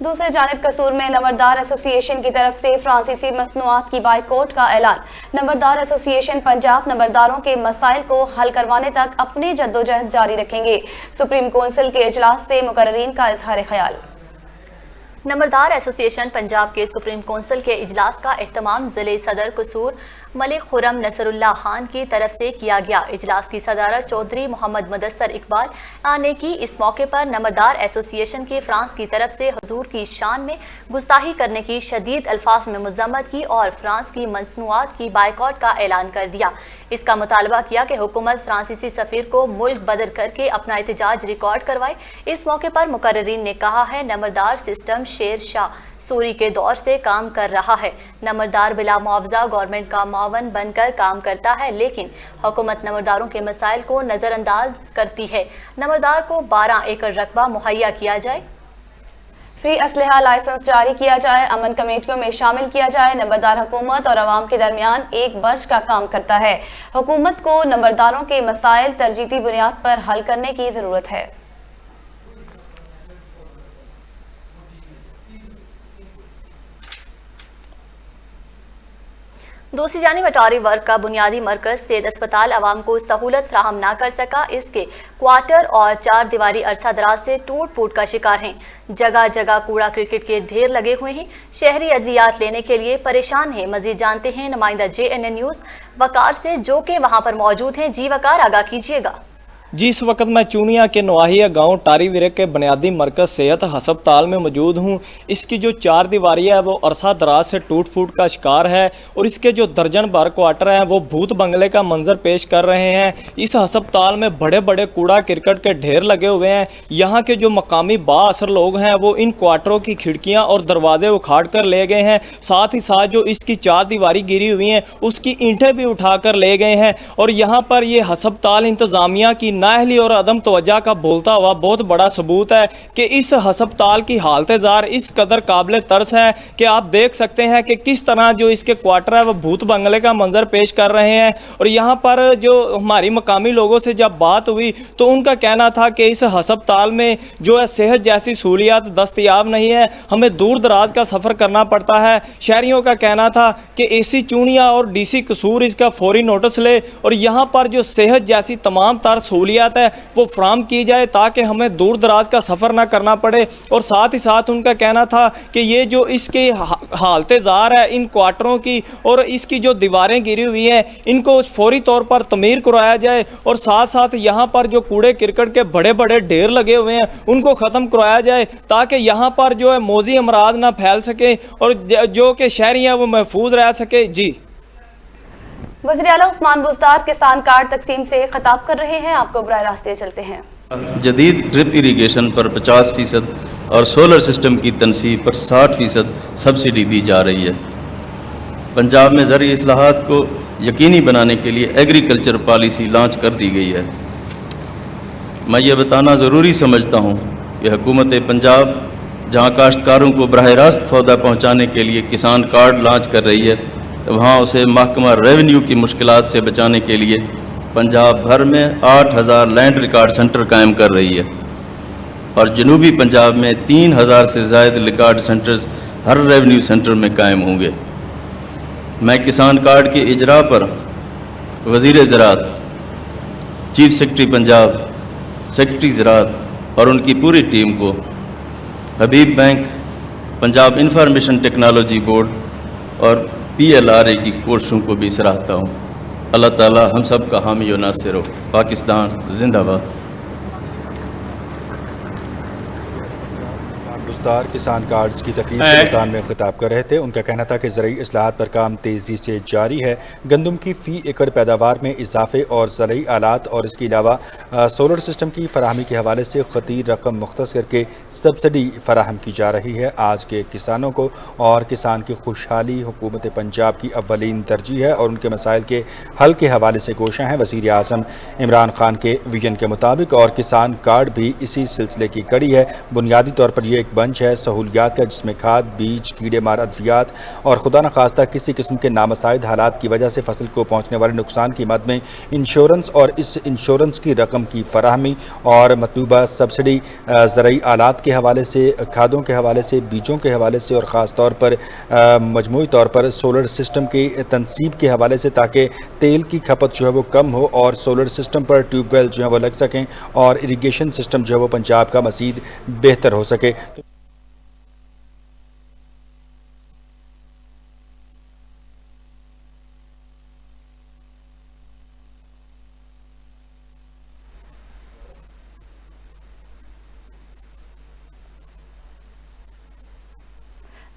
दूसरे जानिब कसूर में नंबरदार एसोसिएशन की तरफ से फ्रांसीसी मसनूआत की बाइकॉट का ऐलान। नंबरदार एसोसिएशन पंजाब नंबरदारों के मसाइल को हल करवाने तक अपने जद्दोजहद जारी रखेंगे। सुप्रीम कौंसिल के इजलास से मुकर्ररीन का इजहार ख्याल। नंबरदार एसोसिएशन पंजाब के सुप्रीम कौंसिल के इजलास का एहतमाम ज़िले सदर कसूर मलिक खुरम नसरुल्लाह खान की तरफ से किया गया। इजलास की सदारत चौधरी मोहम्मद मुदस्सर इकबाल ने की। इस मौके पर नंबरदार एसोसिएशन के फ्रांस की तरफ से हुजूर की शान में गुस्ताखी करने की शदीद अल्फाज में मजम्मत की और फ्रांस की मसनूआत की बाइकॉट का ऐलान कर दिया। इसका मुतालबा किया कि हुकूमत फ्रांसीसी सफीर को मुल्क बदर करके अपना एहतजाज रिकॉर्ड करवाए। इस मौके पर मुकर्ररीन ने कहा है नंबरदार सिस्टम शेर शाह सूरी के दौर से काम कर रहा है। नंबरदार बिला मुआवजा गवर्नमेंट का मावन बनकर काम करता है, लेकिन हुकूमत नंबरदारों के मसाइल को नज़रअंदाज करती है। नंबरदार को 12 एकड़ रकबा मुहैया किया जाए, फ्री असलहा लाइसेंस जारी किया जाए, अमन कमेटियों में शामिल किया जाए। नंबरदार हुकूमत और अवाम के दरमियान एक बर्ज का काम करता है। हुकूमत को नंबरदारों के मसाइल तरजीही बुनियाद पर हल करने की जरूरत है। दूसरी जानिब अटारी वर्ग का बुनियादी मरकज सेहत अस्पताल आवाम को सहूलत फ्राहम ना कर सका। इसके क्वार्टर और 4 दीवारी अरसा दराज से टूट फूट का शिकार हैं। जगह जगह कूड़ा क्रिकेट के ढेर लगे हुए हैं। शहरी अद्वियात लेने के लिए परेशान हैं। मजीद जानते हैं नुमाइंदा JNN न्यूज़ वकार से, जो कि वहां पर मौजूद हैं। जी वकार, आगाह कीजिएगा। जी, इस वक्त मैं चूनिया के नवाहिया गांव टारी विरक के बुनियादी मरकज सेहत हस्पताल में मौजूद हूं। इसकी जो 4 दीवारियाँ है वो अरसा दराज से टूट फूट का शिकार है और इसके जो दर्जन भर क्वार्टर हैं वो भूत बंगले का मंजर पेश कर रहे हैं। इस हस्पताल में बड़े बड़े कूड़ा क्रिकेट के ढेर लगे हुए हैं। यहाँ के जो मकामी बाअसर लोग हैं वो इन क्वार्टरों की खिड़कियाँ और दरवाजे उखाड़ कर ले गए हैं। साथ ही साथ जो इसकी 4 दीवारी गिरी हुई हैं उसकी ईंटें भी उठा कर ले गए हैं। और यहाँ पर ये हस्पताल इंतज़ामिया की नाअहली और अदम तवज्जा का बोलता हुआ बहुत बड़ा सबूत है कि इस हस्पताल की हालत जार इस कदर काबिल तरस है कि आप देख सकते हैं कि किस तरह जो इसके क्वार्टर है वो भूत बंगले का मंजर पेश कर रहे हैं। और यहाँ पर जो हमारी मकामी लोगों से जब बात हुई तो उनका कहना था कि इस हस्पताल में जो है सेहत जैसी सहूलियात दस्तयाब नहीं है, हमें दूर दराज का सफ़र करना पड़ता है। शहरियों का कहना था कि AC चूनिया और DC कसूर इसका फौरी नोटिस ले और यहाँ पर जो सेहत जैसी तमाम तर सहूलियात है वो फ्राहम की जाए ताकि हमें दूर दराज का सफ़र ना करना पड़े। और साथ ही साथ उनका कहना था कि ये जो इसकी हालत ज़ार है इन क्वार्टरों की और इसकी जो दीवारें गिरी हुई हैं इनको फौरी तौर पर तमीर करवाया जाए और साथ साथ यहाँ पर जो कूड़े क्रिकेट के बड़े बड़े ढेर लगे हुए हैं उनको ख़त्म करवाया जाए ताकि यहाँ पर जो है मौजी अमराज ना फैल सके और जो कि शहरी हैं वो महफूज रह सके। जी, वज़ीर आला उस्मान बुज़दार किसान कार्ड तकसीम से खिताब कर रहे हैं। आपको बराह रास्ते चलते हैं। जदीद ड्रिप इरीगेशन पर 50% और सोलर सिस्टम की तनसीब पर 60% सब्सिडी दी जा रही है। पंजाब में ज़रूरी इस्लाहात को यकीनी बनाने के लिए एग्रीकल्चर पॉलिसी लॉन्च कर दी गई है। मैं ये बताना ज़रूरी समझता हूँ कि हुकूमत पंजाब जहाँ काश्तकारों को बराह रास्त सौदा पहुँचाने के लिए किसान कार्ड लॉन्च कर रही है, वहाँ उसे महकमा रेवेन्यू की मुश्किलात से बचाने के लिए पंजाब भर में 8000 लैंड रिकॉर्ड सेंटर कायम कर रही है और जनूबी पंजाब में 3000 से ज़ायद रिकॉर्ड सेंटर्स हर रेवेन्यू सेंटर में कायम होंगे। मैं किसान कार्ड के इजरा पर वज़ीर ज़राअत, चीफ सेक्रेटरी पंजाब, सेक्रेटरी ज़राअत और उनकी पूरी टीम को, Habib bank, Punjab information technology board और PLRA की कोशिशों को भी सराहता हूँ। अल्लाह ताला हम सब का हामी व नासिर हो। पाकिस्तान जिंदाबाद। گزشتہ کسان کارڈز کی تقریب سے ملتان میں خطاب کر رہے تھے. ان کا کہنا تھا کہ زرعی اصلاحات پر کام تیزی سے جاری ہے. گندم کی فی ایکڑ پیداوار میں اضافے اور زرعی آلات اور اس کے علاوہ سولر سسٹم کی فراہمی کے حوالے سے خطیر رقم مختص کر کے سبسڈی فراہم کی جا رہی ہے. آج کے کسانوں کو اور کسان کی خوشحالی حکومت پنجاب کی اولین ترجیح ہے اور ان کے مسائل کے حل کے حوالے سے کوشاں ہیں. وزیر اعظم عمران خان کے ویژن کے مطابق اور کسان کارڈ بھی اسی سلسلے کی کڑی ہے. بنیادی طور پر یہ ایک بنچ ہے سہولیات کا جس میں کھاد، بیج، کیڑے مار ادویات اور خدا نخواستہ کسی قسم کے نامساعد حالات کی وجہ سے فصل کو پہنچنے والے نقصان کی مد میں انشورنس اور اس انشورنس کی رقم کی فراہمی اور مطلوبہ سبسڈی زرعی آلات کے حوالے سے، کھادوں کے حوالے سے، بیجوں کے حوالے سے اور خاص طور پر مجموعی طور پر سولر سسٹم کی تنصیب کے حوالے سے تاکہ تیل کی کھپت جو ہے وہ کم ہو اور سولر سسٹم پر ٹیوب ویل جو ہے وہ لگ سکیں اور اریگیشن سسٹم جو ہے وہ پنجاب کا مزید بہتر ہو سکے.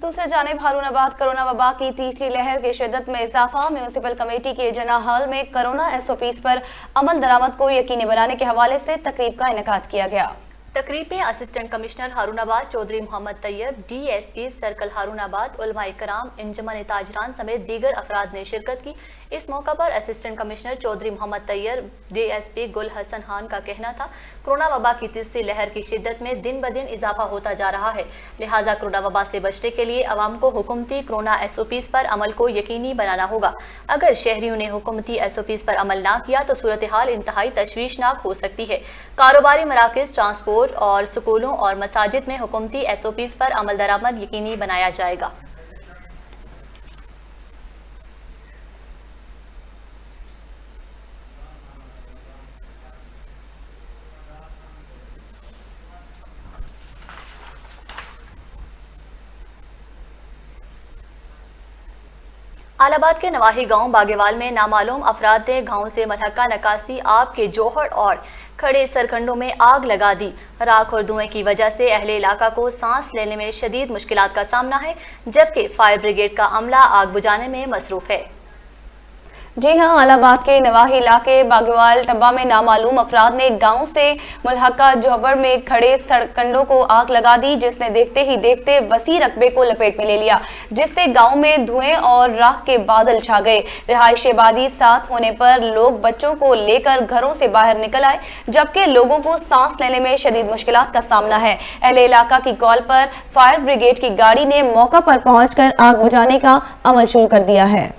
دوسری جانب ہارون آباد کرونا وبا کی تیسری لہر کی شدت میں اضافہ. میونسپل کمیٹی کے جناح ہال میں کرونا ایس او پیز پر عمل درآمد کو یقینی بنانے کے حوالے سے تقریب کا انعقاد کیا گیا. تقریب میں assistant commissioner Haroonabad Chaudhry Muhammad Tayyab, D S P circle Haroonabad, علماء کرام، انجمن تاجران سمیت دیگر افراد نے شرکت کی. اس موقع پر assistant commissioner Chaudhry Muhammad Tayyab, D S پی گل حسن خان کا کہنا تھا کورونا وبا کی تیسری لہر کی شدت میں دن بدن اضافہ ہوتا جا رہا ہے، لہٰذا کورونا وبا سے بچنے کے لیے عوام کو حکومتی کورونا ایس او پیز پر عمل کو یقینی بنانا ہوگا. اگر شہریوں نے حکومتی ایس او پیز پر عمل نہ کیا تو صورتحال انتہائی تشویشناک ہو سکتی ہے. کاروباری مراکز، ٹرانسپورٹ اور سکولوں اور مساجد میں حکومتی ایس او پیز پر عمل درآمد یقینی بنایا جائے گا. آل آباد کے نواحی گاؤں باگیوال میں نامعلوم افراد نے گاؤں سے ملحقہ نکاسی آب کے جوہر اور کھڑے سرکنڈوں میں آگ لگا دی. راکھ اور دھوئیں کی وجہ سے اہل علاقہ کو سانس لینے میں شدید مشکلات کا سامنا ہے، جبکہ فائر بریگیڈ کا عملہ آگ بجھانے میں مصروف ہے. جی ہاں، آل آباد کے نواحی علاقے باگیوال ٹبا میں نامعلوم افراد نے گاؤں سے ملحقہ جوہر میں کھڑے سرکنڈوں کو آگ لگا دی، جس نے دیکھتے ہی دیکھتے وسیع رقبے کو لپیٹ میں لے لیا، جس سے گاؤں میں دھوئیں اور راکھ کے بادل چھا گئے. رہائش آبادی ساتھ ہونے پر لوگ بچوں کو لے کر گھروں سے باہر نکل آئے، جبکہ لوگوں کو سانس لینے میں شدید مشکلات کا سامنا ہے. اہل علاقہ کی کال پر فائر بریگیڈ کی گاڑی نے موقع پر پہنچ کر آگ بجھانے کا عمل شروع کر دیا ہے.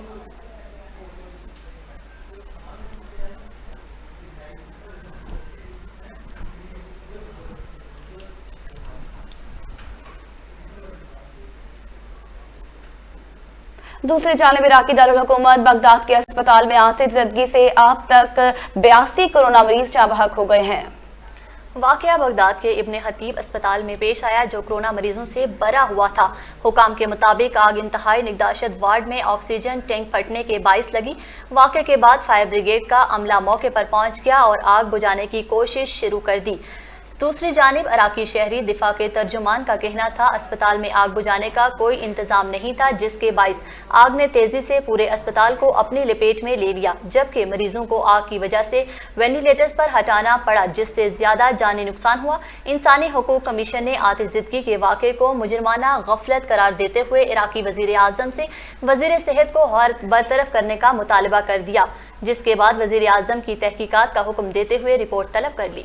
دوسری جانب عراقی دارالحکومت بغداد کے اسپتال میں آتش زدگی سے اب تک 82 کورونا مریض جاں بحق ہو گئے ہیں. واقعہ بغداد کے ابن خطیب اسپتال میں پیش آیا جو کورونا مریضوں سے بھرا ہوا تھا. حکام کے مطابق آگ انتہائی نگہداشت وارڈ میں آکسیجن ٹینک پھٹنے کے باعث لگی. واقعے کے بعد فائر بریگیڈ کا عملہ موقع پر پہنچ گیا اور آگ بجھانے کی کوشش شروع کر دی. دوسری جانب عراقی شہری دفاع کے ترجمان کا کہنا تھا اسپتال میں آگ بجھانے کا کوئی انتظام نہیں تھا، جس کے باعث آگ نے تیزی سے پورے اسپتال کو اپنی لپیٹ میں لے لیا، جبکہ مریضوں کو آگ کی وجہ سے وینٹیلیٹرز پر ہٹانا پڑا، جس سے زیادہ جانی نقصان ہوا. انسانی حقوق کمیشن نے آتش زدگی کے واقعے کو مجرمانہ غفلت قرار دیتے ہوئے عراقی وزیر اعظم سے وزیر صحت کو برطرف کرنے کا مطالبہ کر دیا، جس کے بعد وزیر اعظم کی تحقیقات کا حکم دیتے ہوئے رپورٹ طلب کر لی.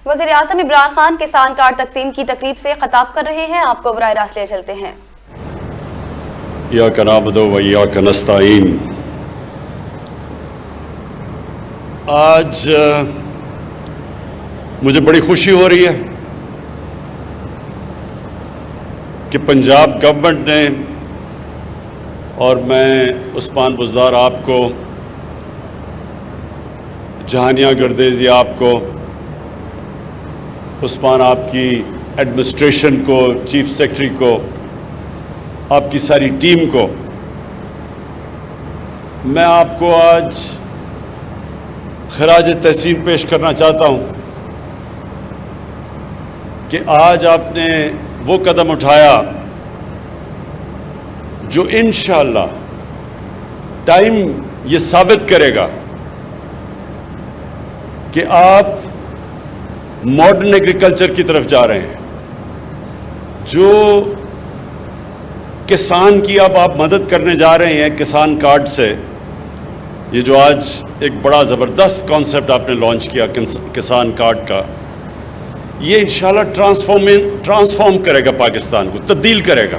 وزیر اعظم عمران خان کسان کارڈ تقسیم کی تقریب سے خطاب کر رہے ہیں، آپ کو براہ راست لے چلتے ہیں. ایاک نعبد و ایاک نستعین. آج مجھے بڑی خوشی ہو رہی ہے کہ پنجاب گورنمنٹ نے اور میں عثمان بزدار آپ کو، جہانیہ گردیزی آپ کو، عثمان آپ کی ایڈمنسٹریشن کو، چیف سیکرٹری کو، آپ کی ساری ٹیم کو، میں آپ کو آج खराज तहसीन पेश करना चाहता हूँ कि आज आपने वो कदम उठाया जो इंशाअल्लाह टाइम ये साबित करेगा कि आप मॉडर्न एग्रीकल्चर की तरफ जा रहे हैं। जो किसान की अब आप मदद करने जा रहे हैं किसान कार्ड से, ये जो आज एक बड़ा ज़बरदस्त कॉन्सेप्ट आपने लॉन्च किया किसान कार्ड का, ये इंशाल्लाह ट्रांसफॉर्म करेगा पाकिस्तान को, तब्दील करेगा।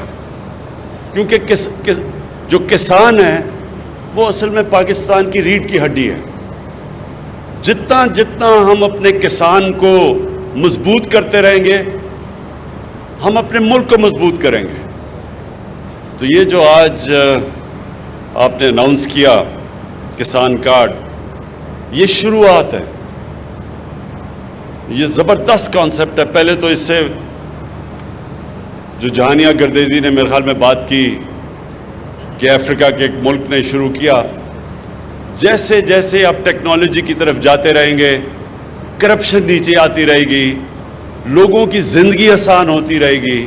क्योंकि जो किसान है वो असल में पाकिस्तान की रीढ़ की हड्डी है। जितना जितना हम अपने किसान को मजबूत करते रहेंगे, हम अपने मुल्क को मजबूत करेंगे। तो ये जो आज आपने अनाउंस किया किसान कार्ड, ये शुरुआत है, ये ज़बरदस्त कॉन्सेप्ट है। पहले तो इससे जो जहानिया गर्देजी ने मेरे ख्याल में बात की कि अफ्रीका के एक मुल्क ने शुरू किया, जैसे जैसे आप टेक्नोलॉजी की तरफ जाते रहेंगे, करप्शन नीचे आती रहेगी, लोगों की ज़िंदगी आसान होती रहेगी।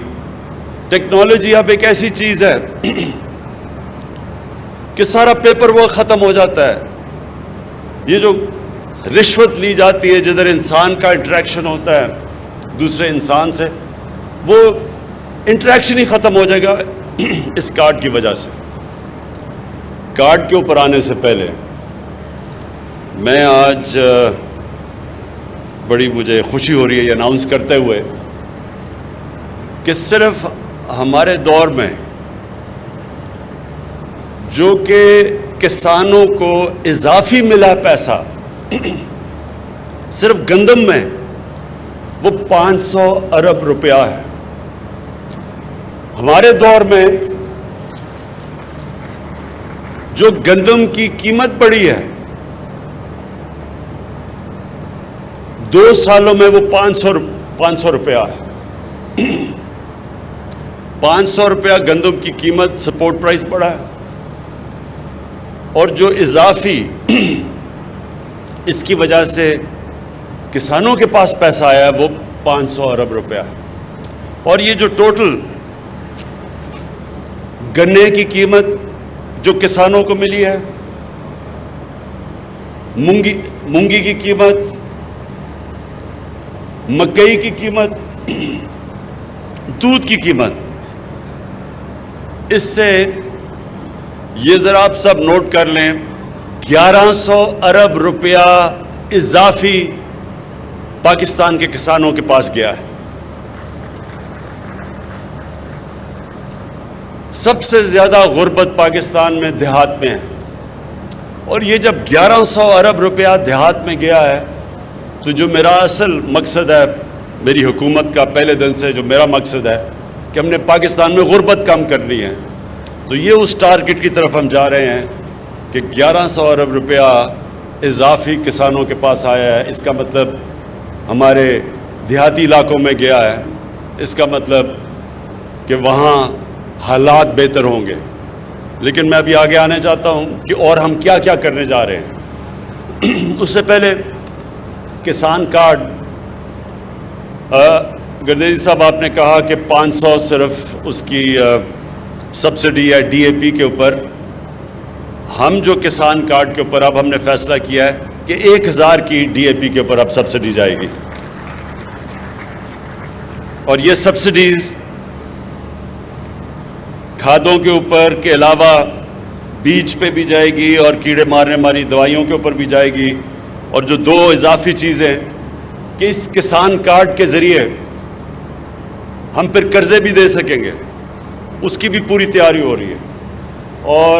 टेक्नोलॉजी अब एक ऐसी चीज़ है कि सारा पेपर वर्क ख़त्म हो जाता है। ये जो रिश्वत ली जाती है, जिधर इंसान का इंटरेक्शन होता है दूसरे इंसान से, वो इंटरेक्शन ही ख़त्म हो जाएगा इस कार्ड की वजह से। कार्ड के ऊपर आने से पहले मैं आज बड़ी मुझे खुशी हो रही है ये अनाउंस करते हुए कि सिर्फ हमारे दौर में जो कि किसानों को इजाफी मिला पैसा सिर्फ गंदम में वो 500 अरब रुपया है। हमारे दौर में जो गंदम की कीमत बढ़ी है 2 सालों में वो 500 रुपया है। 500 रुपया गंदम की कीमत सपोर्ट प्राइस बढ़ा है, और जो इजाफी इसकी वजह से किसानों के पास पैसा आया है वो 500 अरब रुपया है। और ये जो टोटल गन्ने की कीमत जो किसानों को मिली है, मूंगी की कीमत, मकई की कीमत, दूध की कीमत, इससे ये ज़रा आप सब नोट कर लें, 1100 अरब रुपया इजाफी पाकिस्तान के किसानों के पास गया है। सबसे ज़्यादा गुर्बत पाकिस्तान में देहात में है, और ये जब 1100 अरब रुपया देहात में गया है, तो जो मेरा असल मकसद है मेरी हुकूमत का, पहले दिन से जो मेरा मकसद है कि हमने पाकिस्तान में गुर्बत कम करनी है, तो ये उस टारगेट की तरफ हम जा रहे हैं कि 1100 अरब रुपया इजाफी किसानों के पास आया है। इसका मतलब हमारे देहाती इलाकों में गया है, इसका मतलब कि वहाँ हालात बेहतर होंगे। लेकिन मैं अभी आगे आने चाहता हूँ कि और हम क्या क्या करने जा रहे हैं। उससे पहले किसान कार्ड, गर्देजी साहब आपने कहा कि 500 सिर्फ उसकी सब्सिडी है DAP के ऊपर। हम जो किसान कार्ड के ऊपर अब हमने फैसला किया है कि 1000 की DAP के ऊपर अब सब्सिडी जाएगी, और ये सब्सिडीज खादों के ऊपर के अलावा बीज पे भी जाएगी और कीड़े मारने वाली दवाइयों के ऊपर भी जाएगी। और जो 2 इजाफी चीज़ें कि इस किसान कार्ड के ज़रिए हम फिर कर्ज़े भी दे सकेंगे, उसकी भी पूरी तैयारी हो रही है। और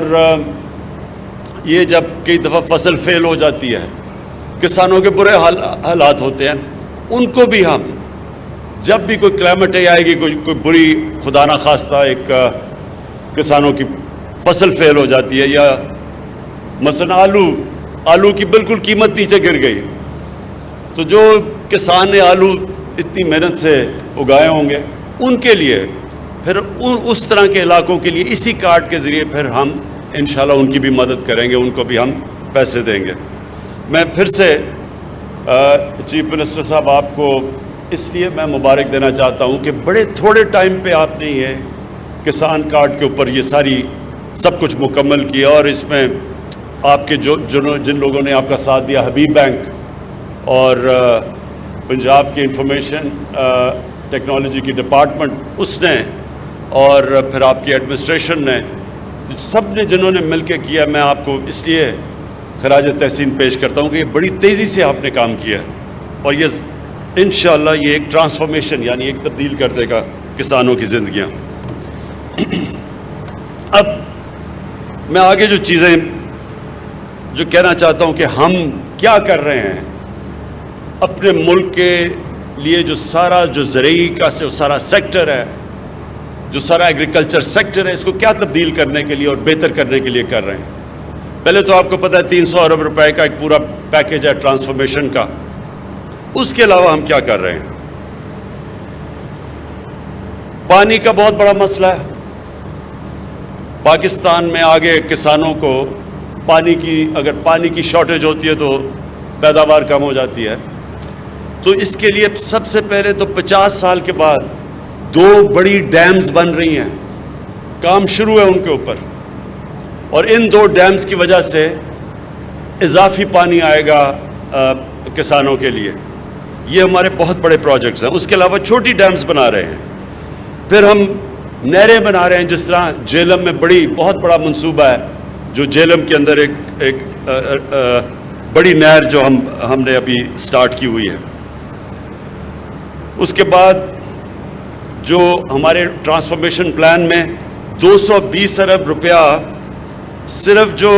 ये जब कई दफ़ा फसल फेल हो जाती है, किसानों के बुरे हालात होते हैं, उनको भी हम जब भी कोई क्लाइमेट आएगी, कोई बुरी खुदा ना खास्ता एक किसानों की फसल फेल हो जाती है, या मसलन आलू की बिल्कुल कीमत नीचे गिर गई, तो जो किसान ने आलू इतनी मेहनत से उगाए होंगे उनके लिए फिर उस तरह के इलाकों के लिए इसी कार्ड के ज़रिए फिर हम इंशाल्लाह उनकी भी मदद करेंगे, उनको भी हम पैसे देंगे। میں پھر سے چیف منسٹر صاحب آپ کو اس لیے میں مبارک دینا چاہتا ہوں کہ بڑے تھوڑے ٹائم پہ آپ نے یہ کسان کارڈ کے اوپر یہ ساری سب کچھ مکمل کیا، اور اس میں آپ کے جن لوگوں نے آپ کا ساتھ دیا، حبیب بینک اور پنجاب کی انفارمیشن ٹیکنالوجی کی ڈپارٹمنٹ اس نے، اور پھر آپ کی ایڈمنسٹریشن نے، سب نے جنہوں نے مل کے کیا، میں آپ کو اس لیے خراج تحسین پیش کرتا ہوں کہ یہ بڑی تیزی سے آپ نے کام کیا، اور یہ انشاءاللہ یہ ایک ٹرانسفارمیشن یعنی ایک تبدیل کر دے گا کسانوں کی زندگیاں۔ اب میں آگے جو چیزیں جو کہنا چاہتا ہوں کہ ہم کیا کر رہے ہیں اپنے ملک کے لیے، جو زرعی کا سارا سیکٹر ہے، جو سارا ایگریکلچر سیکٹر ہے، اس کو کیا تبدیل کرنے کے لیے اور بہتر کرنے کے لیے کر رہے ہیں۔ پہلے تو آپ کو پتہ ہے 300 ارب روپے کا ایک پورا پیکیج ہے ٹرانسفارمیشن کا۔ اس کے علاوہ ہم کیا کر رہے ہیں؟ پانی کا بہت بڑا مسئلہ ہے پاکستان میں۔ آگے کسانوں کو اگر پانی کی شارٹیج ہوتی ہے تو پیداوار کم ہو جاتی ہے، تو اس کے لیے سب سے پہلے تو 50 سال کے بعد 2 بڑی ڈیمز بن رہی ہیں، کام شروع ہے ان کے اوپر، اور ان 2 ڈیمز کی وجہ سے اضافی پانی آئے گا کسانوں کے لیے۔ یہ ہمارے بہت بڑے پروجیکٹس ہیں۔ اس کے علاوہ چھوٹی ڈیمز بنا رہے ہیں، پھر ہم نہریں بنا رہے ہیں، جس طرح جہلم میں بہت بڑا منصوبہ ہے، جو جہلم کے اندر ایک بڑی نہر جو ہم نے ابھی سٹارٹ کی ہوئی ہے۔ اس کے بعد جو ہمارے ٹرانسفارمیشن پلان میں 220 ارب روپیہ صرف جو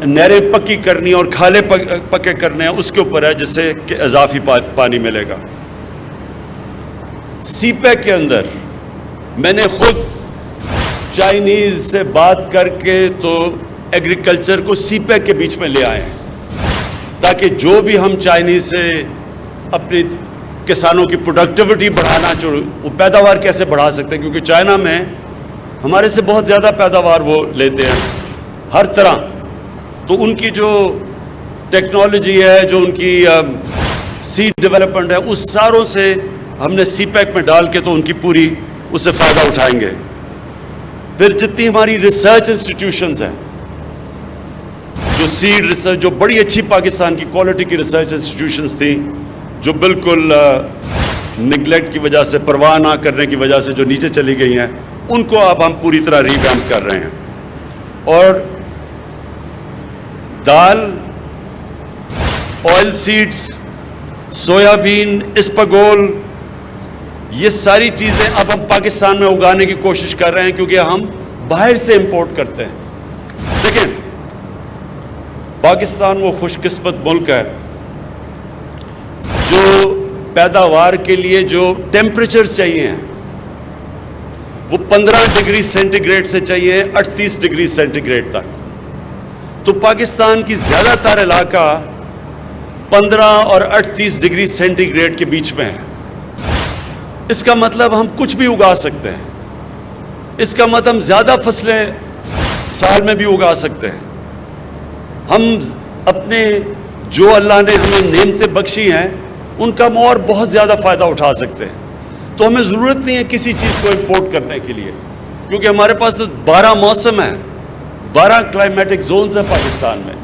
نہریں پکی کرنی اور کھالے پکے کرنے ہیں اس کے اوپر ہے، جس سے کہ اضافی پانی ملے گا۔ سی پیک کے اندر میں نے خود چائنیز سے بات کر کے تو ایگریکلچر کو سی پیک کے بیچ میں لے آئے ہیں، تاکہ جو بھی ہم چائنیز سے اپنی کسانوں کی پروڈکٹیوٹی بڑھانا، وہ پیداوار کیسے بڑھا سکتے ہیں، کیونکہ چائنا میں ہمارے سے بہت زیادہ پیداوار وہ لیتے ہیں ہر طرح، تو ان کی جو ٹیکنالوجی ہے، جو ان کی سیڈ ڈیولپمنٹ ہے، اس ساروں سے ہم نے سی پیک میں ڈال کے تو ان کی پوری اس سے فائدہ اٹھائیں گے۔ پھر جتنی ہماری ریسرچ انسٹیٹیوشنز ہیں، جو سیڈ ریسرچ، جو بڑی اچھی پاکستان کی کوالٹی کی ریسرچ انسٹیٹیوشنز تھیں، جو بالکل نگلیکٹ کی وجہ سے، پرواہ نہ کرنے کی وجہ سے جو نیچے چلی گئی ہیں، ان کو اب ہم پوری طرح ریویمپ کر رہے ہیں۔ اور دال، آئل سیڈز، سویابین، اسپاگول، یہ ساری چیزیں اب ہم پاکستان میں اگانے کی کوشش کر رہے ہیں، کیونکہ ہم باہر سے امپورٹ کرتے ہیں۔ لیکن پاکستان وہ خوش قسمت ملک ہے جو پیداوار کے لیے جو ٹیمپریچر چاہیے ہیں وہ 15 ڈگری سینٹی گریڈ سے چاہیے 38 ڈگری سینٹی گریڈ تک، تو پاکستان کی زیادہ تر علاقہ 15 اور 38 ڈگری سینٹی گریڈ کے بیچ میں ہے۔ اس کا مطلب ہم کچھ بھی اگا سکتے ہیں، اس کا مطلب ہم زیادہ فصلیں سال میں بھی اگا سکتے ہیں۔ ہم اپنے جو اللہ نے ہمیں نعمتیں بخشی ہیں ان کا ہم اور بہت زیادہ فائدہ اٹھا سکتے ہیں، تو ہمیں ضرورت نہیں ہے کسی چیز کو امپورٹ کرنے کے لیے، کیونکہ ہمارے پاس تو 12 موسم ہیں، 12 کلائمیٹک زونز ہیں پاکستان میں۔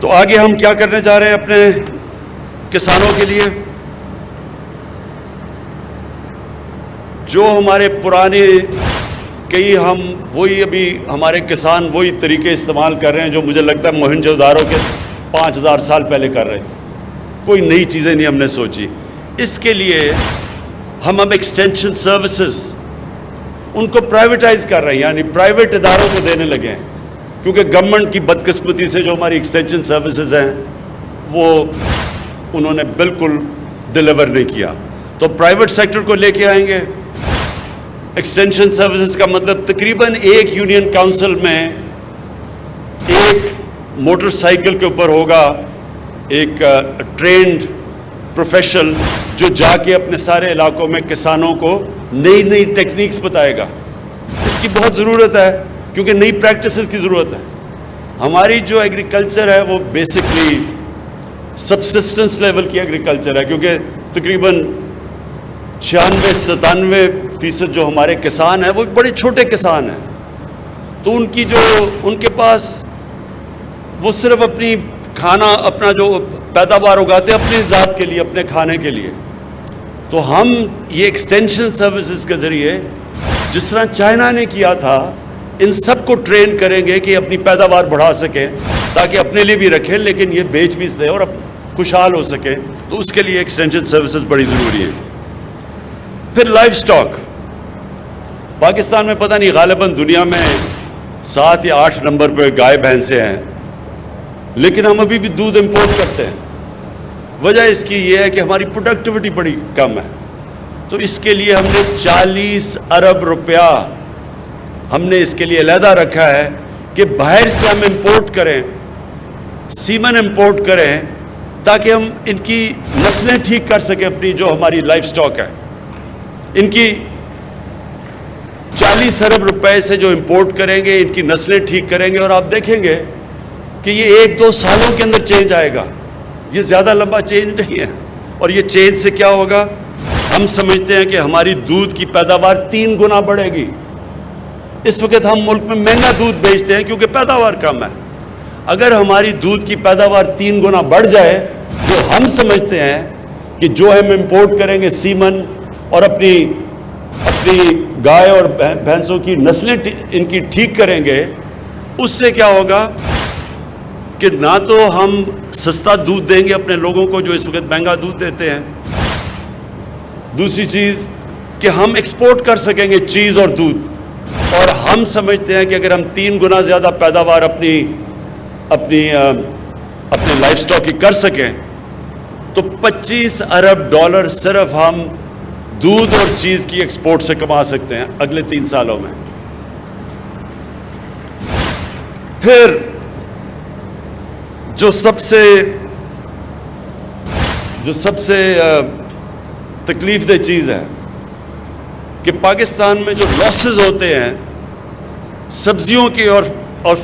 تو آگے ہم کیا کرنے جا رہے ہیں اپنے کسانوں کے لیے؟ جو ہمارے پرانے ہم وہی ابھی ہمارے کسان وہی طریقے استعمال کر رہے ہیں جو مجھے لگتا ہے موہنجو دارو کے 5000 سال پہلے کر رہے تھے، کوئی نئی چیزیں نہیں ہم نے سوچی۔ اس کے لیے ہم اب ایکسٹینشن سروسز ان کو پرائیویٹائز کر رہے ہیں، یعنی پرائیویٹ اداروں کو دینے لگے ہیں، کیونکہ گورنمنٹ کی بدقسمتی سے جو ہماری ایکسٹینشن سروسز ہیں وہ انہوں نے بالکل ڈیلیور نہیں کیا، تو پرائیویٹ سیکٹر کو لے کے آئیں گے۔ ایکسٹینشن سروسز کا مطلب تقریباً ایک یونین کاؤنسل میں ایک موٹر سائیکل کے اوپر ہوگا ایک ٹرینڈ پروفیشنل جو جا کے اپنے سارے علاقوں میں کسانوں کو نئی نئی ٹیکنیکس بتائے گا۔ اس کی بہت ضرورت ہے کیونکہ نئی پریکٹسز کی ضرورت ہے۔ ہماری جو ایگریکلچر ہے وہ بیسکلی سبسسٹنس لیول کی ایگریکلچر ہے، کیونکہ تقریباً 96-97% جو ہمارے کسان ہیں وہ بڑے چھوٹے کسان ہیں، تو ان کے پاس وہ صرف اپنی کھانا، اپنا جو پیداوار اگاتے ہیں اپنی ذات کے لیے، اپنے کھانے کے لیے. تو ہم یہ ایکسٹینشن سروسز کے ذریعے جس طرح چائنا نے کیا تھا ان سب کو ٹرین کریں گے کہ اپنی پیداوار بڑھا سکیں تاکہ اپنے لیے بھی رکھیں لیکن یہ بیچ بھی دیں اور خوشحال ہو سکیں. تو اس کے لیے ایکسٹینشن سروسز بڑی ضروری ہیں. پھر لائف سٹاک. پاکستان میں پتہ نہیں غالباً دنیا میں 7 یا 8 نمبر پہ گائے بھینسیں ہیں، لیکن ہم ابھی بھی دودھ امپورٹ کرتے ہیں. وجہ اس کی یہ ہے کہ ہماری پروڈکٹیوٹی بڑی کم ہے. تو اس کے لیے ہم نے 40 ارب روپیہ ہم نے اس کے لیے علیحدہ رکھا ہے کہ باہر سے ہم امپورٹ کریں، سیمن امپورٹ کریں تاکہ ہم ان کی نسلیں ٹھیک کر سکیں. اپنی جو ہماری لائف سٹاک ہے ان کی 40 ارب روپے سے جو امپورٹ کریں گے ان کی نسلیں ٹھیک کریں گے، اور آپ دیکھیں گے کہ یہ 1-2 سالوں کے اندر چینج آئے گا. یہ زیادہ لمبا چینج نہیں ہے. اور یہ چینج سے کیا ہوگا؟ ہم سمجھتے ہیں کہ ہماری دودھ کی پیداوار 3 گنا بڑھے گی. اس وقت ہم ملک میں مہنگا دودھ بیچتے ہیں کیونکہ پیداوار کم ہے. اگر ہماری دودھ کی پیداوار 3 گنا بڑھ جائے تو ہم سمجھتے ہیں کہ جو ہم امپورٹ کریں گے سیمن اور اپنی گائے اور بھینسوں کی نسلیں ان کی ٹھیک کریں گے، اس سے کیا ہوگا کہ نہ تو ہم سستا دودھ دیں گے اپنے لوگوں کو جو اس وقت مہنگا دودھ دیتے ہیں، دوسری چیز کہ ہم ایکسپورٹ کر سکیں گے چیز اور دودھ. اور ہم سمجھتے ہیں کہ اگر ہم 3 گنا زیادہ پیداوار اپنے لائف سٹاک کی کر سکیں تو $25 ارب صرف ہم دودھ اور چیز کی ایکسپورٹ سے کما سکتے ہیں اگلے 3 سالوں میں. پھر جو سب سے تکلیف دہ چیز ہے کہ پاکستان میں جو لاسز ہوتے ہیں سبزیوں کے اور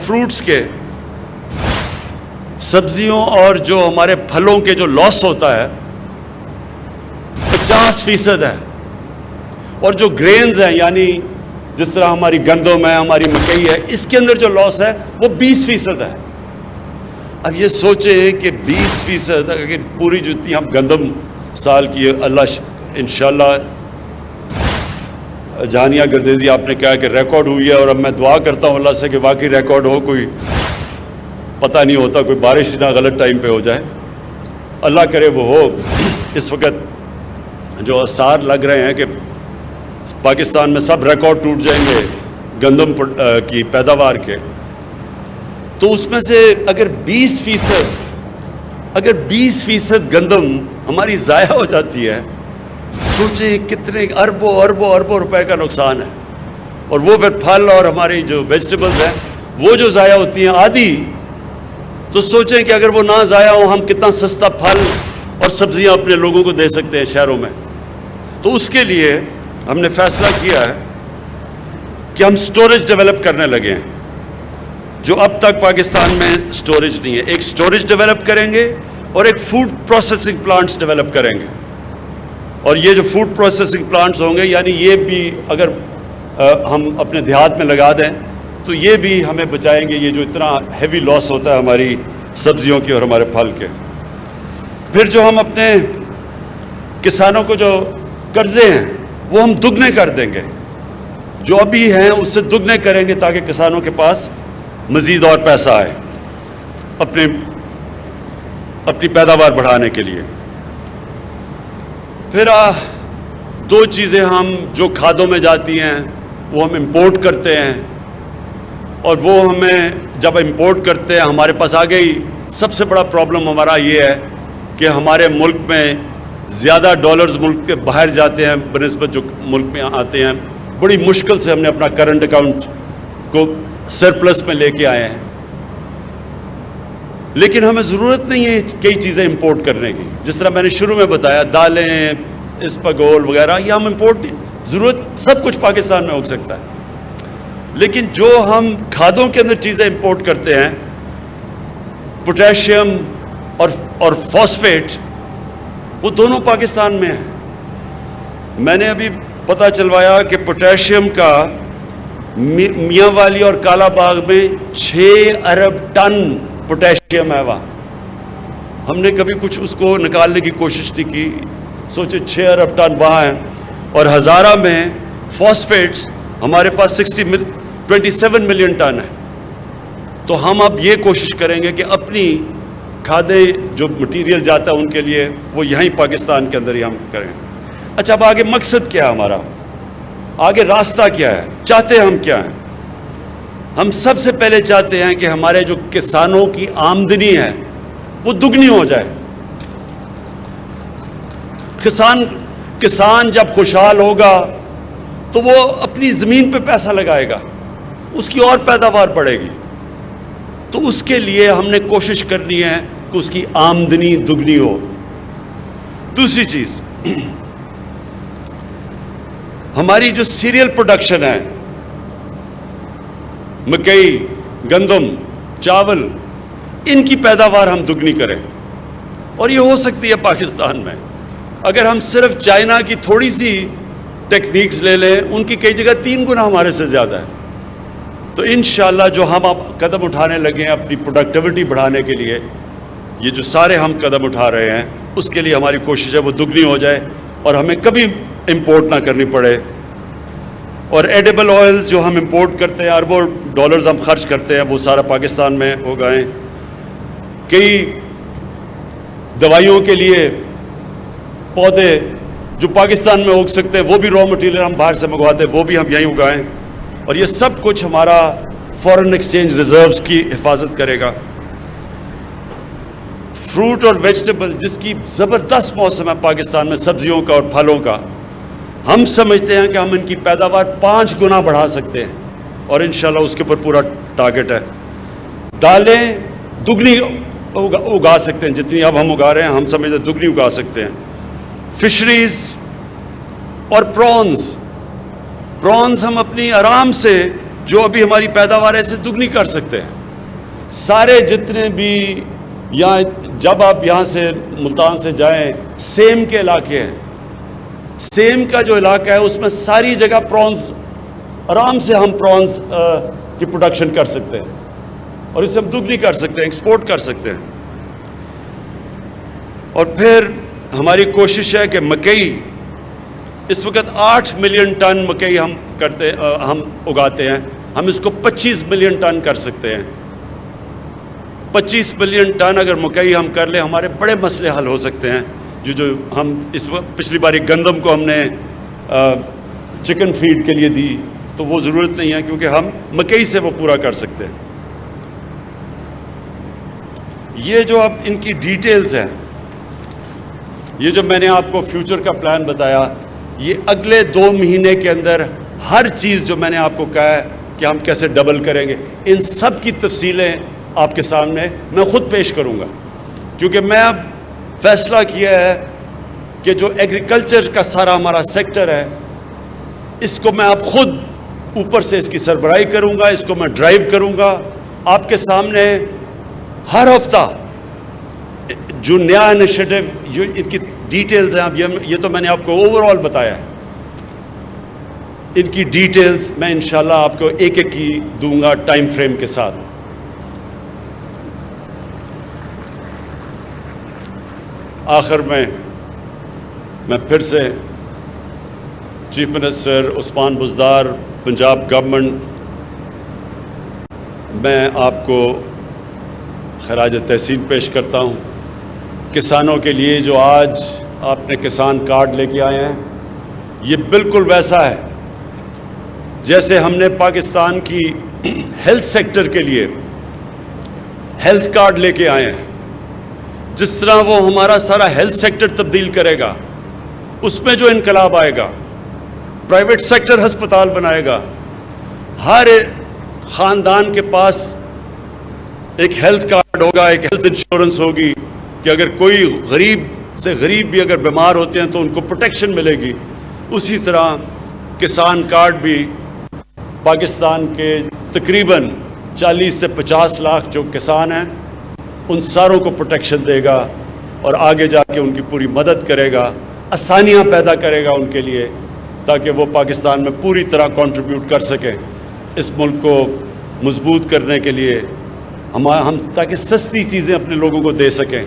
فروٹس کے، سبزیوں اور جو ہمارے پھلوں کے جو لاس ہوتا ہے 50% ہے. اور جو گرینز ہیں یعنی جس طرح ہماری گندم ہے، ہماری مکئی ہے، اس کے اندر جو لاس ہے وہ 20% ہے. اب یہ سوچیں کہ 20% اگر پوری جتنی ہم گندم سال کی اللہ انشاءاللہ جہانیہ گردیزی آپ نے کہا کہ ریکارڈ ہوئی ہے، اور اب میں دعا کرتا ہوں اللہ سے کہ واقعی ریکارڈ ہو. کوئی پتہ نہیں ہوتا، کوئی بارش نہ غلط ٹائم پہ ہو جائے، اللہ کرے وہ ہو. اس وقت جو آثار لگ رہے ہیں کہ پاکستان میں سب ریکارڈ ٹوٹ جائیں گے گندم کی پیداوار کے. تو اس میں سے اگر 20% گندم ہماری ضائع ہو جاتی ہے، سوچیں کتنے اربوں روپے کا نقصان ہے. اور وہ پھل اور ہماری جو ویجیٹیبلز ہیں وہ جو ضائع ہوتی ہیں آدھی، تو سوچیں کہ اگر وہ نہ ضائع ہوں ہم کتنا سستا پھل اور سبزیاں اپنے لوگوں کو دے سکتے ہیں شہروں میں. تو اس کے لیے ہم نے فیصلہ کیا ہے کہ ہم سٹوریج ڈیولپ کرنے لگے ہیں جو اب تک پاکستان میں سٹوریج نہیں ہے. ایک سٹوریج ڈیولپ کریں گے اور ایک فوڈ پروسیسنگ پلانٹس ڈیولپ کریں گے. اور یہ جو فوڈ پروسیسنگ پلانٹس ہوں گے یعنی یہ بھی اگر ہم اپنے دیہات میں لگا دیں تو یہ بھی ہمیں بچائیں گے یہ جو اتنا ہیوی لاس ہوتا ہے ہماری سبزیوں کے اور ہمارے پھل کے. پھر جو ہم اپنے کسانوں کو جو قرضے ہیں وہ ہم دگنے کر دیں گے، جو ابھی ہیں اس سے دگنے کریں گے تاکہ کسانوں کے پاس مزید اور پیسہ آئے اپنی پیداوار بڑھانے کے لیے. پھر 2 چیزیں ہم جو کھادوں میں جاتی ہیں وہ ہم امپورٹ کرتے ہیں، اور وہ ہمیں جب امپورٹ کرتے ہیں ہمارے پاس آ گئی. سب سے بڑا پرابلم ہمارا یہ ہے کہ ہمارے ملک میں زیادہ ڈالرز ملک کے باہر جاتے ہیں بنسبت جو ملک میں آتے ہیں. بڑی مشکل سے ہم نے اپنا کرنٹ اکاؤنٹ کو سرپلس میں لے کے آئے ہیں، لیکن ہمیں ضرورت نہیں ہے کئی چیزیں امپورٹ کرنے کی. جس طرح میں نے شروع میں بتایا دالیں، اسپاگول وغیرہ، یہ ہم امپورٹ ضرورت سب کچھ پاکستان میں ہو سکتا ہے، لیکن جو ہم کھادوں کے اندر چیزیں امپورٹ کرتے ہیں पोटेशियम और फॉस्फेट वो दोनों पाकिस्तान में हैं। मैंने अभी पता चलवाया कि पोटेशियम का मियाँ वाली और काला बाग में 6 अरब टन पोटेशियम है वहाँ। हमने कभी कुछ उसको निकालने की कोशिश नहीं की, सोचे 6 अरब टन वहाँ है। और हज़ारा में फॉस्फेट्स हमारे पास 27 मिलियन टन है। तो हम अब ये कोशिश करेंगे कि अपनी खादें जो मटेरियल जाता है उनके लिए वो यहीं पाकिस्तान के अंदर ही हम करें। अच्छा, अब आगे मकसद क्या है हमारा, आगे रास्ता क्या है, चाहते हम क्या हैं? हम सबसे पहले चाहते हैं कि हमारे जो किसानों की आमदनी है वो दुगनी हो जाए। किसान जब खुशहाल होगा तो वो अपनी ज़मीन पे पैसा लगाएगा, उसकी और पैदावार बढ़ेगी। तो उसके लिए हमने कोशिश करनी है कि उसकी आमदनी दुगनी हो। दूसरी चीज़, हमारी जो सीरियल प्रोडक्शन है, मकई, गंदम, चावल, इनकी पैदावार हम दुगनी करें। और ये हो सकती है पाकिस्तान में। अगर हम सिर्फ चाइना की थोड़ी सी टेक्निक्स ले लें, उनकी कई जगह 3 गुना हमारे से ज़्यादा है। तो इंशाअल्लाह जो हम अब कदम उठाने लगे हैं अपनी प्रोडक्टिविटी बढ़ाने के लिए, ये जो सारे हम कदम उठा रहे हैं, उसके लिए हमारी कोशिश है वो दुगनी हो जाए और हमें कभी इंपोर्ट ना करनी पड़े। और एडिबल ऑयल्स जो हम इंपोर्ट करते हैं, अरबों डॉलर्स हम खर्च करते हैं, वो सारा पाकिस्तान में उगाएं। कई दवाइयों के लिए पौधे जो पाकिस्तान में उग सकते हैं वो भी रॉ मटेरियल हम बाहर से मंगवाते हैं, वो भी हम यहीं उगाएं। और ये सब कुछ हमारा फॉरेन एक्सचेंज रिजर्व्स की हिफाजत करेगा। फ्रूट और वेजिटेबल जिसकी ज़बरदस्त मौसम है पाकिस्तान में, सब्जियों का और फलों का, हम समझते हैं कि हम इनकी पैदावार 5 गुना बढ़ा सकते हैं और इंशाल्लाह उसके ऊपर पूरा टारगेट है। दालें दुगनी उगा सकते हैं, जितनी अब हम उगा रहे हैं हम समझते हैं दुगनी उगा सकते हैं। फिशरीज और प्रॉन्स हम अपनी आराम से जो अभी हमारी पैदावार है इसे दुगनी कर सकते हैं। सारे जितने भी यहाँ, जब आप यहाँ से मुल्तान से जाएं, सेम के इलाके हैं, सेम का जो इलाका है उसमें सारी जगह प्रॉन्स, आराम से हम प्रॉन्स की प्रोडक्शन कर सकते हैं और इसे हम दुगनी कर सकते हैं, एक्सपोर्ट कर सकते हैं। और फिर हमारी कोशिश है कि मकई, इस वक्त 8 मिलियन टन मकई हम उगाते हैं, हम इसको 25 मिलियन टन कर सकते हैं। 25 मिलियन टन अगर मकई हम कर लें, हमारे बड़े मसले हल हो सकते हैं। जो हम इस पिछली बार गंदम को हमने चिकन फीड के लिए दी, तो वो ज़रूरत नहीं है क्योंकि हम मकई से वो पूरा कर सकते हैं। ये जो अब इनकी डिटेल्स हैं, ये जो मैंने आपको फ्यूचर का प्लान बताया, ये अगले 2 महीने के अंदर हर चीज़ जो मैंने आपको कहा है कि हम कैसे डबल करेंगे, इन सब की तफसीलें आपके सामने मैं ख़ुद पेश करूँगा। क्योंकि मैं अब फैसला किया है कि जो एग्रीकल्चर का सारा हमारा सेक्टर है, इसको मैं अब खुद ऊपर से इसकी सरबराही करूँगा, इसको मैं ड्राइव करूँगा। आपके सामने हर हफ्ता जो नया इनिशिएटिव, जो इनकी डिटेल्स हैं, अब ये तो मैंने आपको ओवरऑल बताया है, इनकी डिटेल्स मैं इंशाल्लाह आपको एक एक की दूंगा टाइम फ्रेम के साथ। आखिर में मैं फिर से chief minister Usman Buzdar, Punjab government, मैं आपको खराज तहसीन पेश करता हूँ। किसानों के लिए जो आज आपने किसान कार्ड लेके आए हैं, ये बिल्कुल वैसा है जैसे हमने पाकिस्तान की हेल्थ सेक्टर के लिए हेल्थ कार्ड लेके आए हैं। जिस तरह वो हमारा सारा हेल्थ सेक्टर तब्दील करेगा, उसमें जो इनकलाब आएगा, प्राइवेट सेक्टर अस्पताल बनाएगा, हर ख़ानदान के पास एक हेल्थ कार्ड होगा, एक हेल्थ इंश्योरेंस होगी कि अगर कोई गरीब से गरीब भी अगर बीमार होते हैं तो उनको प्रोटेक्शन मिलेगी। उसी तरह किसान कार्ड भी पाकिस्तान के तकरीबन 40 से 50 लाख जो किसान हैं, उन सारों को प्रोटेक्शन देगा और आगे जाके उनकी पूरी मदद करेगा, आसानियाँ पैदा करेगा उनके लिए, ताकि वो पाकिस्तान में पूरी तरह कंट्रीब्यूट कर सकें इस मुल्क को मजबूत करने के लिए, हम ताकि सस्ती चीज़ें अपने लोगों को दे सकें।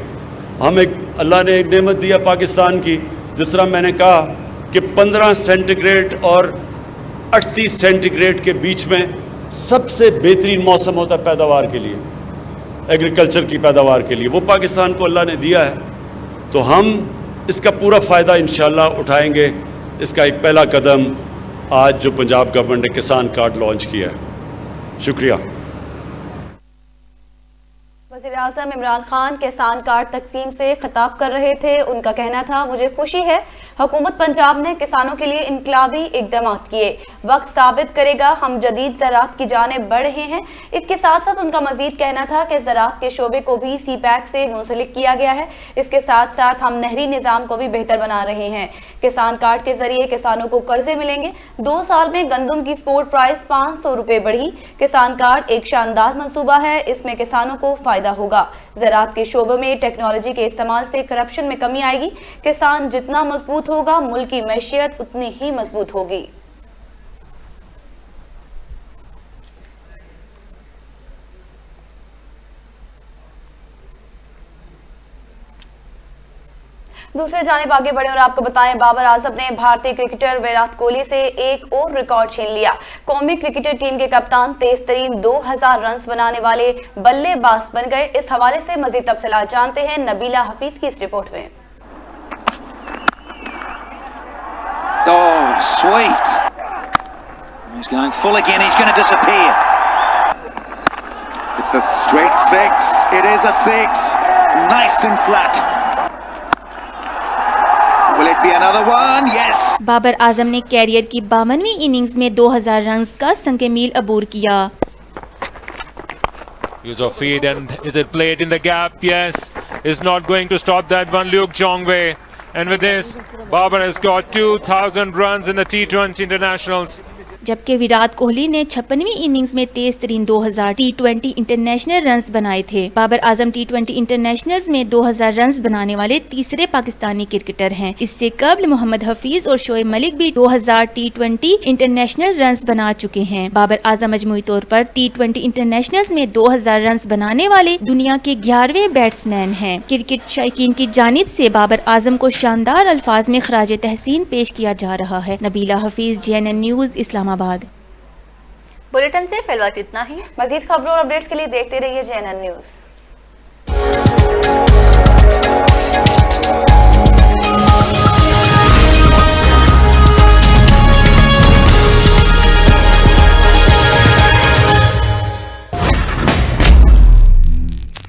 अल्लाह ने एक नेमत दिया पाकिस्तान की, जिस तरह मैंने कहा कि 15 सेंटीग्रेड और 38 सेंटीग्रेड के बीच में सबसे बेहतरीन मौसम होता है पैदावार के लिए, एग्रीकल्चर की पैदावार के लिए, वो पाकिस्तान को अल्लाह ने दिया है। तो हम इसका पूरा फ़ायदा इंशाअल्लाह उठाएंगे। इसका एक पहला कदम आज जो पंजाब गवर्नमेंट ने किसान कार्ड लॉन्च किया है। शुक्रिया। वज़ीर-ए-आज़म इमरान खान किसान कार्ड तकसीम से खिताब कर रहे थे। उनका कहना था, मुझे खुशी है हुकूमत पंजाब ने किसानों के लिए इनकलाबी इक़दामात किए, वक्त साबित करेगा हम जदीद ज़राअत की जानिब बढ़ रहे हैं। इसके साथ साथ उनका मज़ीद कहना था कि ज़राअत के शोबे को भी CPEC से मुंसलिक किया गया है। इसके साथ साथ हम नहरी निज़ाम को भी बेहतर बना रहे हैं। किसान कार्ड के ज़रिए किसानों को कर्जे मिलेंगे। 2 साल में गंदम की स्पोर्ट प्राइस 500 रुपये बढ़ी। किसान कार्ड एक शानदार मंसूबा है, इसमें किसानों को फ़ायदा होगा। ज़राअत के शोबे में टेक्नोलॉजी के इस्तेमाल से करप्शन में कमी आएगी। किसान जितना मजबूत होगा, मुल्क की मैशियत उतनी ही मजबूत होगी। दूसरी जानिब आगे बढ़े और आपको बताएं, बाबर आजम ने भारतीय क्रिकेटर विराट कोहली से एक और रिकॉर्ड छीन लिया। कौमी क्रिकेटर टीम के कप्तान तेज तरीन 2000 रन बनाने वाले बल्लेबाज बन गए। इस हवाले से मजीद तफसीलात जानते हैं नबीला हफीज की इस रिपोर्ट में। Oh, sweet. He's going full again. He's going to disappear. It's a straight 6. It is a 6. Nice and flat. Will it be another one? Yes. Babar Azam ने कैरियर की 52वीं इनिंग्स में 2000 रन्स का संग मील अबूर किया। Use of feed and is it played in the gap? Yes. Is not going to stop that one, Luke Chongwei. And with this, Babar has got 2000 runs in the T20 internationals. जबकि विराट कोहली ने 56वीं innings में तेज तरीन 2000 T20 international runs बनाए थे। Babar Azam T20 internationals में 2000 runs बनाने वाले तीसरे पाकिस्तानी क्रिकेटर हैं। इससे कबल मोहम्मद हफीज और शोएब मलिक भी 2000 T20 इंटरनेशनल रन्स बना चुके हैं। बाबर आजम मजमूई तौर पर T20 इंटरनेशनल्स में 2000 रन्स बनाने वाले दुनिया के 11वें बैट्समैन हैं। क्रिकेट शायकीन की जानिब से बाबर आजम को शानदार अल्फाज में खराज तहसीन पेश किया जा रहा है। Nabila Hafeez, JNN news, Islamabad. Bulletin से फिल वक्त इतना ही। मजीद खबरों और अपडेट्स के लिए देखते रहिए JNN न्यूज़।